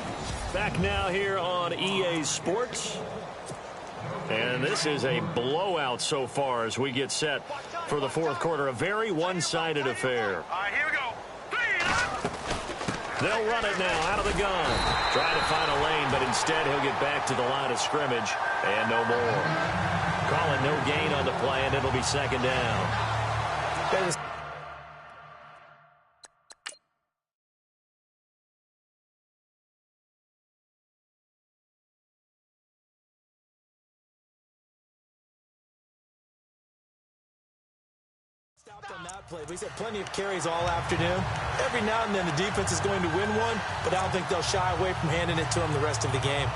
Back now here on EA Sports. And this is a blowout so far as we get set for the 4th quarter. A very one-sided affair. All right, here we go. They'll run it now out of the gun. Trying to find a lane, but instead he'll get back to the line of scrimmage and no more. Calling no gain on the play, and it'll be 2nd down. Stopped on that play, but he's had plenty of carries all afternoon. Every now and then the defense is going to win one, but I don't think they'll shy away from handing it to him the rest of the game.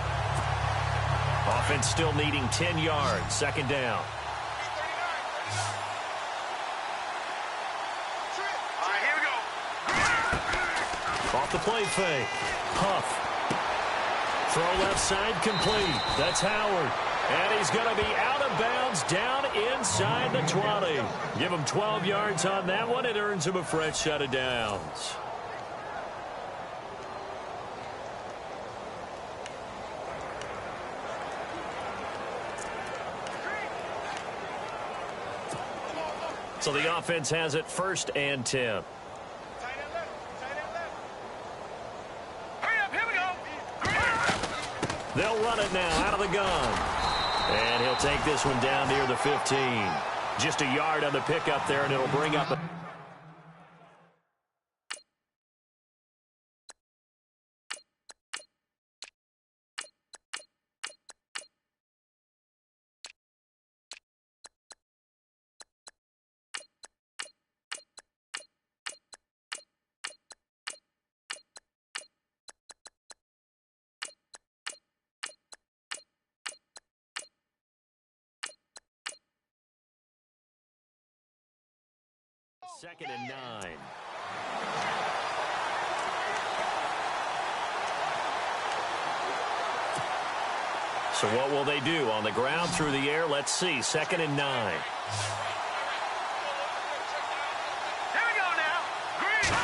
Offense still needing 10 yards. 2nd down. All right, here we go. Off the play fake. Huff. Throw left side complete. That's Howard. And he's going to be out of bounds down inside the 20. Give him 12 yards on that one. It earns him a fresh set of downs. So the offense has it 1st and 10. Hurry up, here we go. They'll run it now out of the gun. And he'll take this one down near the 15. Just a yard on the pickup there, and it'll bring up a... Second and 9. So what will they do? On the ground, through the air? Let's see. 2nd and 9. Here we go now. Green.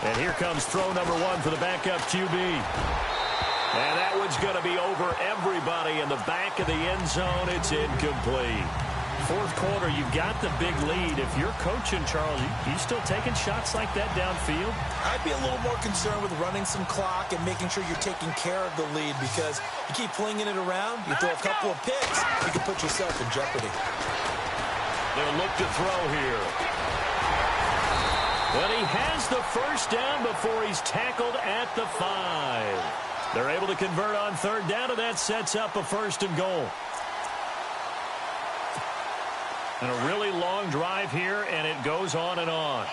And here comes throw number 1 for the backup QB. And that one's going to be over everybody in the back of the end zone. It's incomplete. 4th quarter, you've got the big lead. If you're coaching, Charles, you still taking shots like that downfield? I'd be a little more concerned with running some clock and making sure you're taking care of the lead, because you keep flinging it around, you throw a couple of picks, you can put yourself in jeopardy. They'll look to throw here. But he has the 1st down before he's tackled at the 5. They're able to convert on 3rd down, and that sets up a 1st and goal. And a really long drive here, and it goes on and on.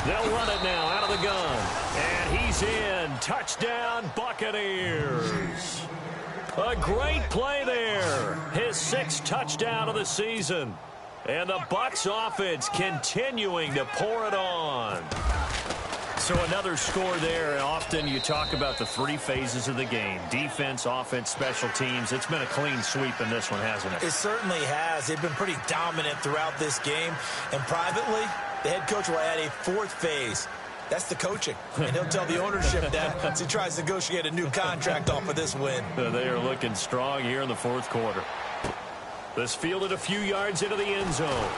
They'll run it now out of the gun. And he's in. Touchdown, Buccaneers. A great play there. His 6th touchdown of the season. And the Bucs offense continuing to pour it on. So another score there, and often you talk about the 3 phases of the game. Defense, offense, special teams. It's been a clean sweep in this one, hasn't it? It certainly has. They've been pretty dominant throughout this game. And privately, the head coach will add a 4th phase. That's the coaching. And he'll tell the ownership that as he tries to negotiate a new contract off of this win. They are looking strong here in the 4th quarter. This fielded a few yards into the end zone.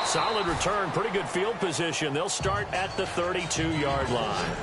Solid return, pretty good field position. They'll start at the 32-yard line.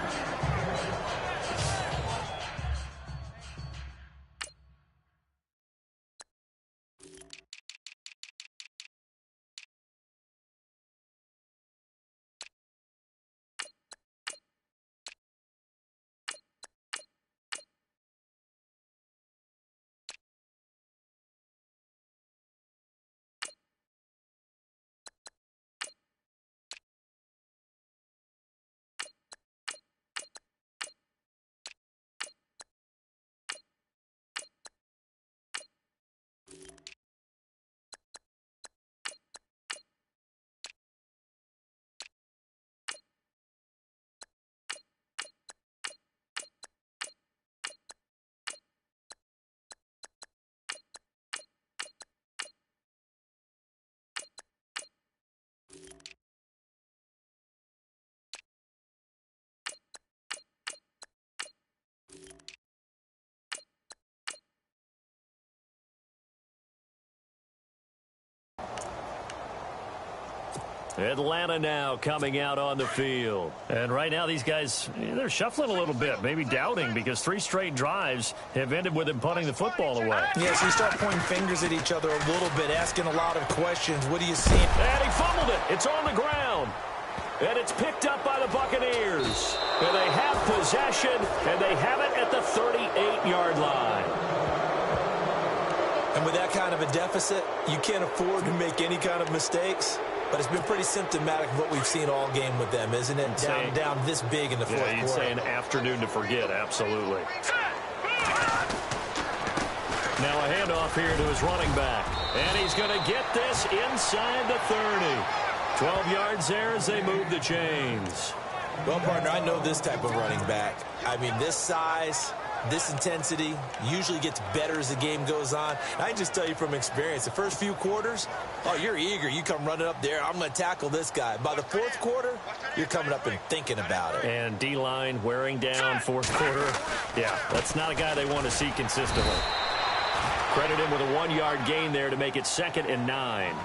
Atlanta now coming out on the field. And right now these guys, they're shuffling a little bit, maybe doubting, because 3 straight drives have ended with them punting the football away. Yeah, so you start pointing fingers at each other a little bit, asking a lot of questions. What do you see? And he fumbled it. It's on the ground. And it's picked up by the Buccaneers. And they have possession, and they have it at the 38-yard line. And with that kind of a deficit, you can't afford to make any kind of mistakes. But it's been pretty symptomatic of what we've seen all game with them, isn't it? Down this big in the fourth quarter. You'd say an afternoon to forget, absolutely. Now a handoff here to his running back. And he's going to get this inside the 30. 12 yards there as they move the chains. Well, partner, I know this type of running back. I mean, this size, this intensity usually gets better as the game goes on. And I can just tell you from experience, the first few quarters, oh, you're eager. You come running up there. I'm going to tackle this guy. By the fourth quarter, you're coming up and thinking about it. And D-line wearing down fourth quarter. Yeah, that's not a guy they want to see consistently. Credit him with a 1-yard gain there to make it 2nd and 9.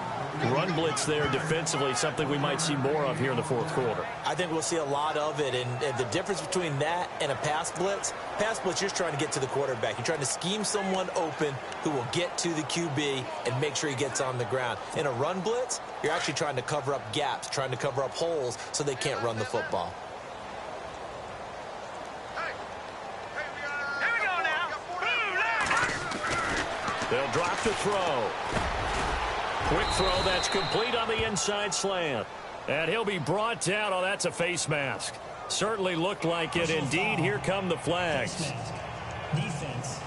Run blitz there defensively, something we might see more of here in the fourth quarter. I think we'll see a lot of it, and the difference between that and a pass blitz, you're just trying to get to the quarterback. You're trying to scheme someone open who will get to the QB and make sure he gets on the ground. In a run blitz, you're actually trying to cover up gaps, trying to cover up holes so they can't run the football. They'll drop to throw. Quick throw that's complete on the inside slant. And he'll be brought down. Oh, that's a face mask. Certainly looked like it. Indeed, here come the flags. Defense.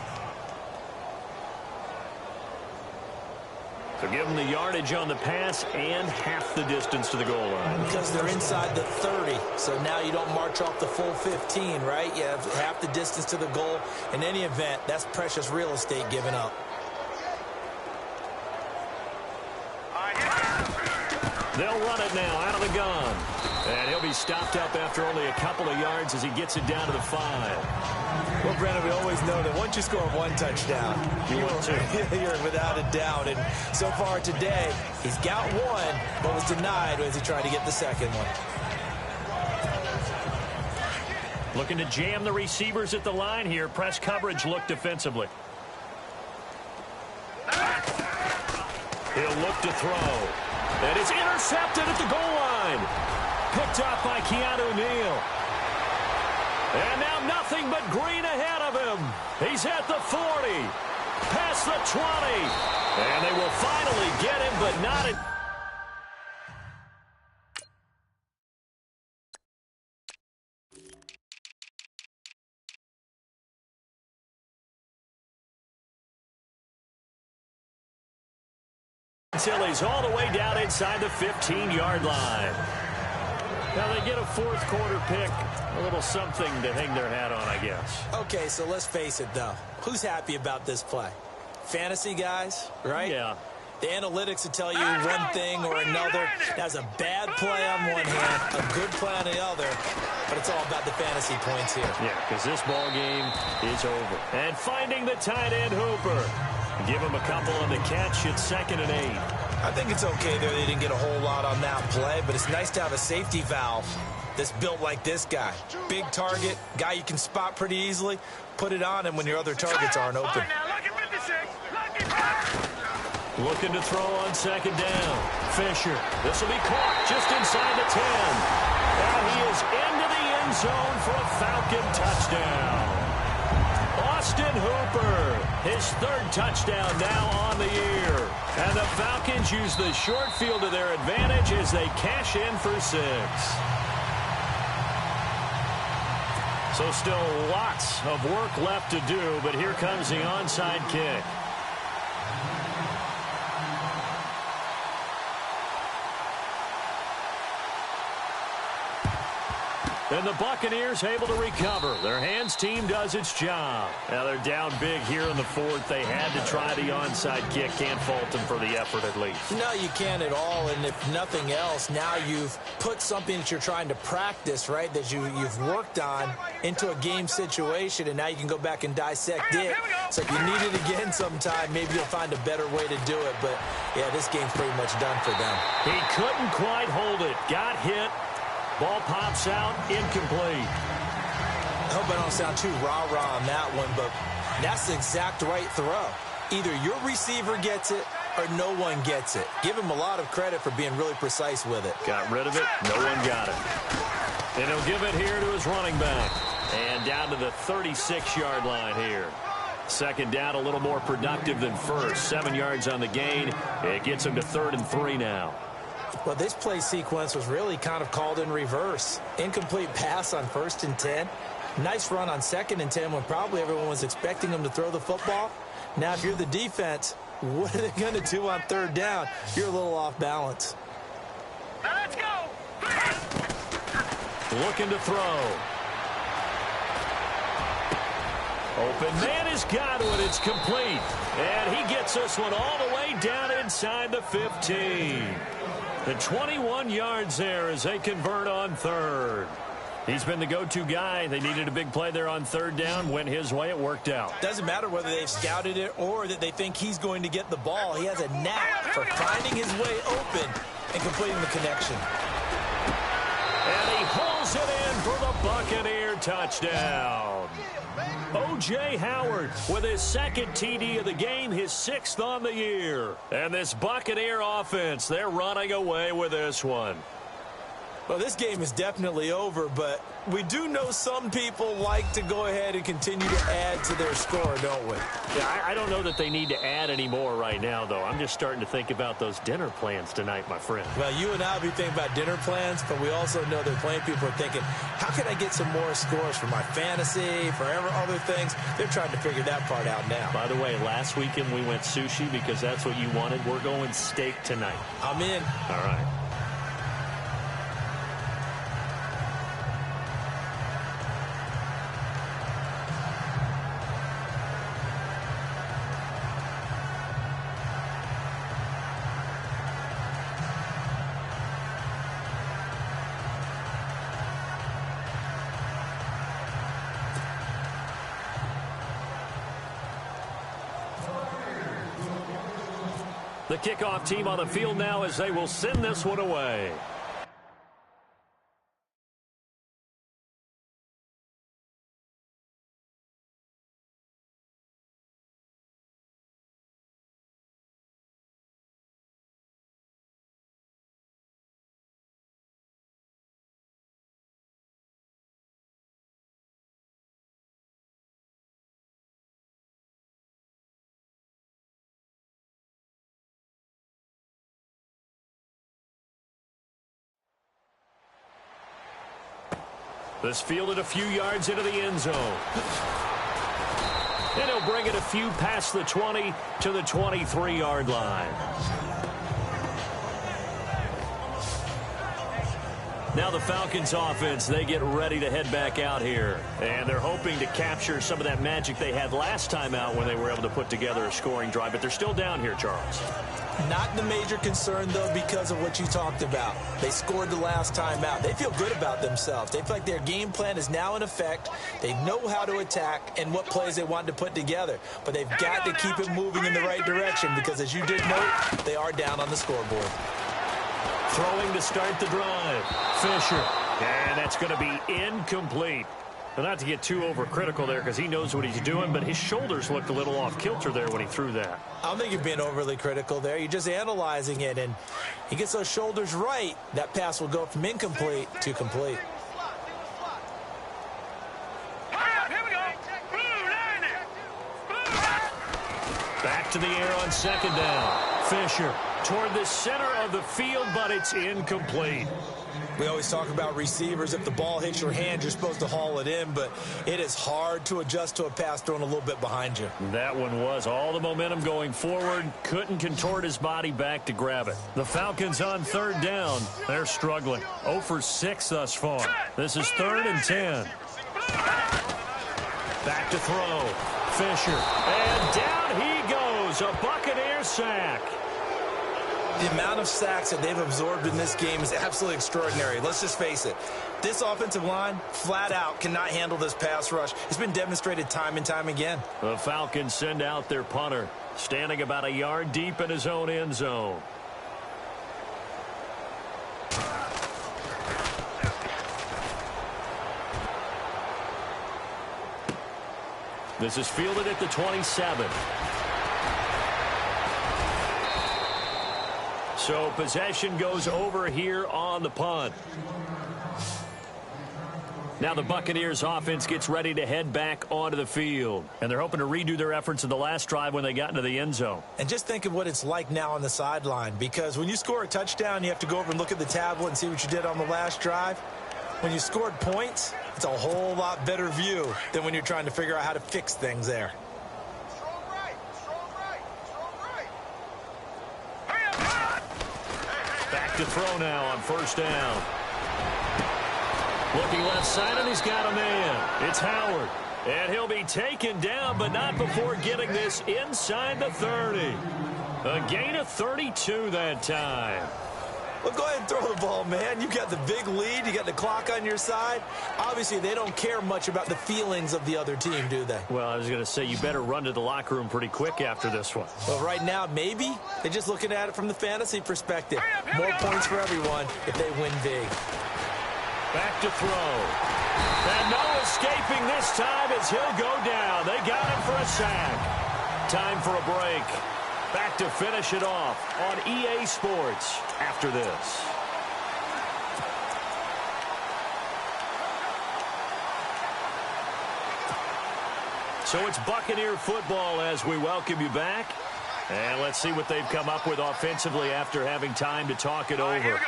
So give them the yardage on the pass and half the distance to the goal line. Because they're inside the 30, so now you don't march off the full 15, right? You have half the distance to the goal. In any event, that's precious real estate given up. They'll run it now out of the gun. And he'll be stopped up after only a couple of yards as he gets it down to the 5. Well, Brandon, we always know that once you score 1 touchdown, you're without a doubt. And so far today, he's got 1, but was denied as he tried to get the second one. Looking to jam the receivers at the line here. Press coverage look defensively. He'll look to throw. And it's intercepted at the goal line. Picked up by Keanu Neal. And now nothing but green ahead of him. He's at the 40. Past the 20. And they will finally get him, but not at... until he's all the way down inside the 15-yard line. Now they get a fourth quarter pick, a little something to hang their hat on, I guess. Okay, so let's face it, though. Who's happy about this play? Fantasy guys, right? Yeah. The analytics will tell you one thing or another. That's a bad play on one hand, a good play on the other, but it's all about the fantasy points here. Yeah, because this ball game is over. And finding the tight end Hooper. Give him a couple on the catch. It's 2nd and 8. I think it's okay there. They didn't get a whole lot on that play, but it's nice to have a safety valve that's built like this guy. Big target, guy you can spot pretty easily. Put it on him when your other targets aren't open. Looking to throw on 2nd down. Fisher. This will be caught just inside the 10. And he is into the end zone for a Falcon touchdown. Austin Hooper, his 3rd touchdown now on the year. And the Falcons use the short field to their advantage as they cash in for 6. So still lots of work left to do, but here comes the onside kick. And the Buccaneers able to recover. Their hands team does its job. Now they're down big here in the fourth. They had to try the onside kick. Can't fault them for the effort at least. No, you can't at all. And if nothing else, now you've put something that you're trying to practice, right, that you've worked on into a game situation, and now you can go back and dissect it. So if you need it again sometime, maybe you'll find a better way to do it. But, yeah, this game's pretty much done for them. He couldn't quite hold it. Got hit. Ball pops out, incomplete. I hope I don't sound too rah-rah on that one, but that's the exact right throw. Either your receiver gets it or no one gets it. Give him a lot of credit for being really precise with it. Got rid of it. No one got it. And he'll give it here to his running back. And down to the 36-yard line here. Second down, a little more productive than first. 7 yards on the gain. It gets him to 3rd and 3 now. Well, this play sequence was really kind of called in reverse. Incomplete pass on 1st and 10. Nice run on 2nd and 10 when probably everyone was expecting him to throw the football. Now, if you're the defense, what are they going to do on 3rd down? You're a little off balance. Now let's go. Looking to throw. Open man has got it. It's complete. And he gets this one all the way down inside the 15. The 21 yards there as they convert on 3rd. He's been the go-to guy. They needed a big play there on 3rd down. Went his way. It worked out. Doesn't matter whether they've scouted it or that they think he's going to get the ball. He has a knack for finding his way open and completing the connection. And he pulls it in for the Buccaneer touchdown. O.J. Howard with his 2nd TD of the game, his 6th on the year. And this Buccaneer offense, they're running away with this one. Well, this game is definitely over, but we do know some people like to go ahead and continue to add to their score, don't we? Yeah, I don't know that they need to add any more right now, though. I'm just starting to think about those dinner plans tonight, my friend. Well, you and I will be thinking about dinner plans, but we also know that plenty of people are thinking, how can I get some more scores for my fantasy, for other things? They're trying to figure that part out now. By the way, last weekend we went sushi because that's what you wanted. We're going steak tonight. I'm in. All right. The kickoff team on the field now as they will send this one away. This fielded a few yards into the end zone. And he'll bring it a few past the 20 to the 23-yard line. Now the Falcons offense, they get ready to head back out here. And they're hoping to capture some of that magic they had last time out when they were able to put together a scoring drive. But they're still down here, Charles. Not the major concern, though, because of what you talked about. They scored the last time out. They feel good about themselves. They feel like their game plan is now in effect. They know how to attack and what plays they want to put together. But they've got to keep it moving in the right direction because, as you did note, they are down on the scoreboard. Throwing to start the drive. Fisher. And that's going to be incomplete. Well, not to get too overcritical there because he knows what he's doing, but his shoulders looked a little off kilter there when he threw that. I don't think you're being overly critical there. You're just analyzing it, and he gets those shoulders right. That pass will go from incomplete to complete. Back to the air on 2nd down. Fisher. toward the center of the field, but it's incomplete. We always talk about receivers. If the ball hits your hand, you're supposed to haul it in, but it is hard to adjust to a pass thrown a little bit behind you. That one was all the momentum going forward. Couldn't contort his body back to grab it. The Falcons on third down. They're struggling. 0 for 6 thus far. This is 3rd and 10. Back to throw. Fisher. And down he goes. A Buccaneer sack. The amount of sacks that they've absorbed in this game is absolutely extraordinary. Let's just face it. This offensive line, flat out, cannot handle this pass rush. It's been demonstrated time and time again. The Falcons send out their punter, standing about a yard deep in his own end zone. This is fielded at the 27. So possession goes over here on the punt. Now the Buccaneers offense gets ready to head back onto the field. And they're hoping to redo their efforts in the last drive when they got into the end zone. And just think of what it's like now on the sideline. Because when you score a touchdown, you have to go over and look at the tablet and see what you did on the last drive. When you scored points, it's a whole lot better view than when you're trying to figure out how to fix things there. Back to throw now on first down. Looking left side, and he's got a man. It's Howard. And he'll be taken down, but not before getting this inside the 30. A gain of 32 that time. Well, go ahead and throw the ball, man. You got the big lead. You got the clock on your side. Obviously, they don't care much about the feelings of the other team, do they? Well, I was going to say, you better run to the locker room pretty quick after this one. Well, right now, maybe. They're just looking at it from the fantasy perspective. More points for everyone if they win big. Back to throw. And no escaping this time as he'll go down. They got him for a sack. Time for a break. Back to finish it off on EA Sports after this. So it's Buccaneer football as we welcome you back. And let's see what they've come up with offensively after having time to talk it over. Here we go.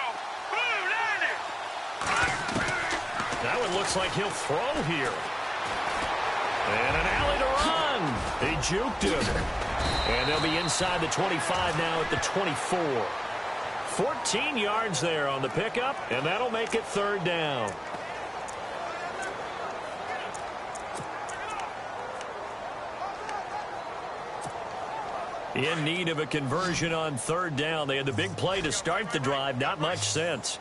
That one looks like he'll throw here. And an alley to run. He juked him. And they'll be inside the 25 now at the 24. 14 yards there on the pickup, and that'll make it 3rd down. In need of a conversion on 3rd down. They had the big play to start the drive. Not much sense.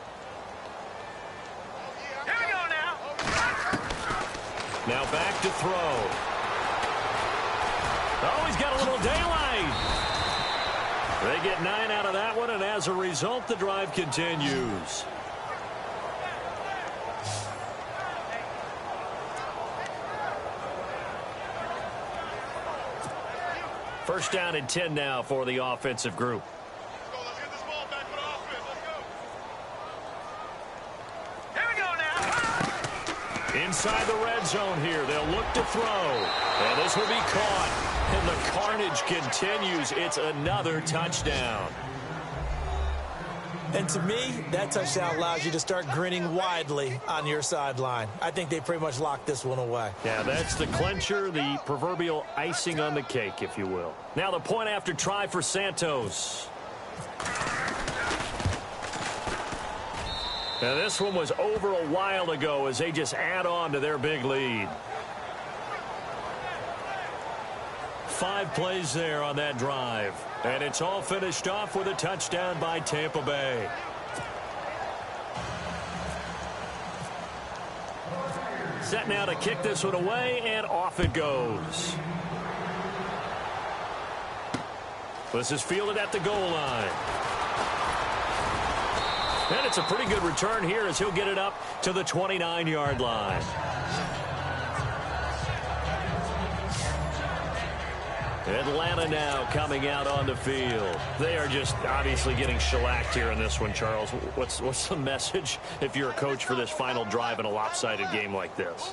Here we go now. Now back to throw. Oh, he's got a little daylight. They get 9 out of that one, and as a result, the drive continues. First down and 10 now for the offensive group. Let's get this ball back for the offense. Let's go. Here we go now. Inside the red zone here. They'll look to throw. And this will be caught. And the carnage continues. It's another touchdown. And to me, that touchdown allows you to start grinning widely on your sideline. I think they pretty much locked this one away. Yeah, that's the clincher, the proverbial icing on the cake, if you will. Now the point after try for Santos. Now this one was over a while ago as they just add on to their big lead. 5 plays there on that drive. And it's all finished off with a touchdown by Tampa Bay. Set now to kick this one away, and off it goes. This is fielded at the goal line. And it's a pretty good return here as he'll get it up to the 29-yard line. Atlanta now coming out on the field. They are just obviously getting shellacked here in this one, Charles. What's the message if you're a coach for this final drive in a lopsided game like this?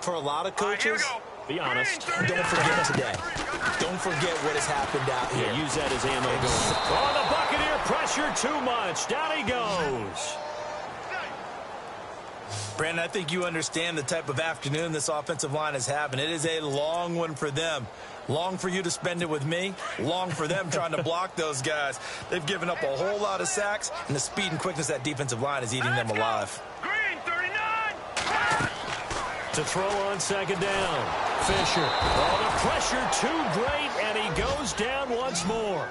For a lot of coaches, Be honest. Don't forget today. Don't forget what has happened out here. Yeah, use that as ammo going. Oh, the Buccaneer pressure too much. Down he goes. Brandon, I think you understand the type of afternoon this offensive line is having. It is a long one for them. Long for you to spend it with me. Long for them trying to block those guys. They've given up a whole lot of sacks, and the speed and quickness of that defensive line is eating them alive. Green, 39. To throw on second down. Fisher. Oh, the pressure too great, and he goes down once more.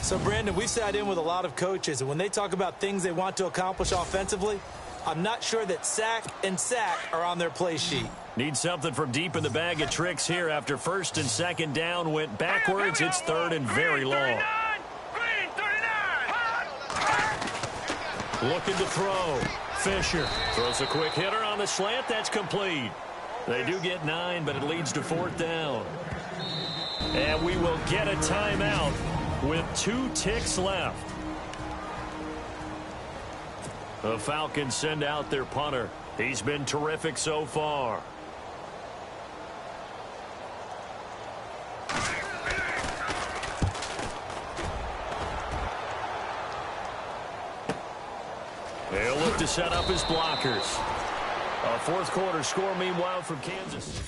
So, Brandon, we've sat in with a lot of coaches, and when they talk about things they want to accomplish offensively, I'm not sure that sack and sack are on their play sheet. Need something from deep in the bag of tricks here after first and second down went backwards. It's third and very long. Green, 39. Looking to throw. Fisher throws a quick hitter on the slant. That's complete. They do get 9, but it leads to fourth down. And we will get a timeout with 2 ticks left. The Falcons send out their punter. He's been terrific so far. He'll look to set up his blockers. A fourth quarter score, meanwhile, from Kansas.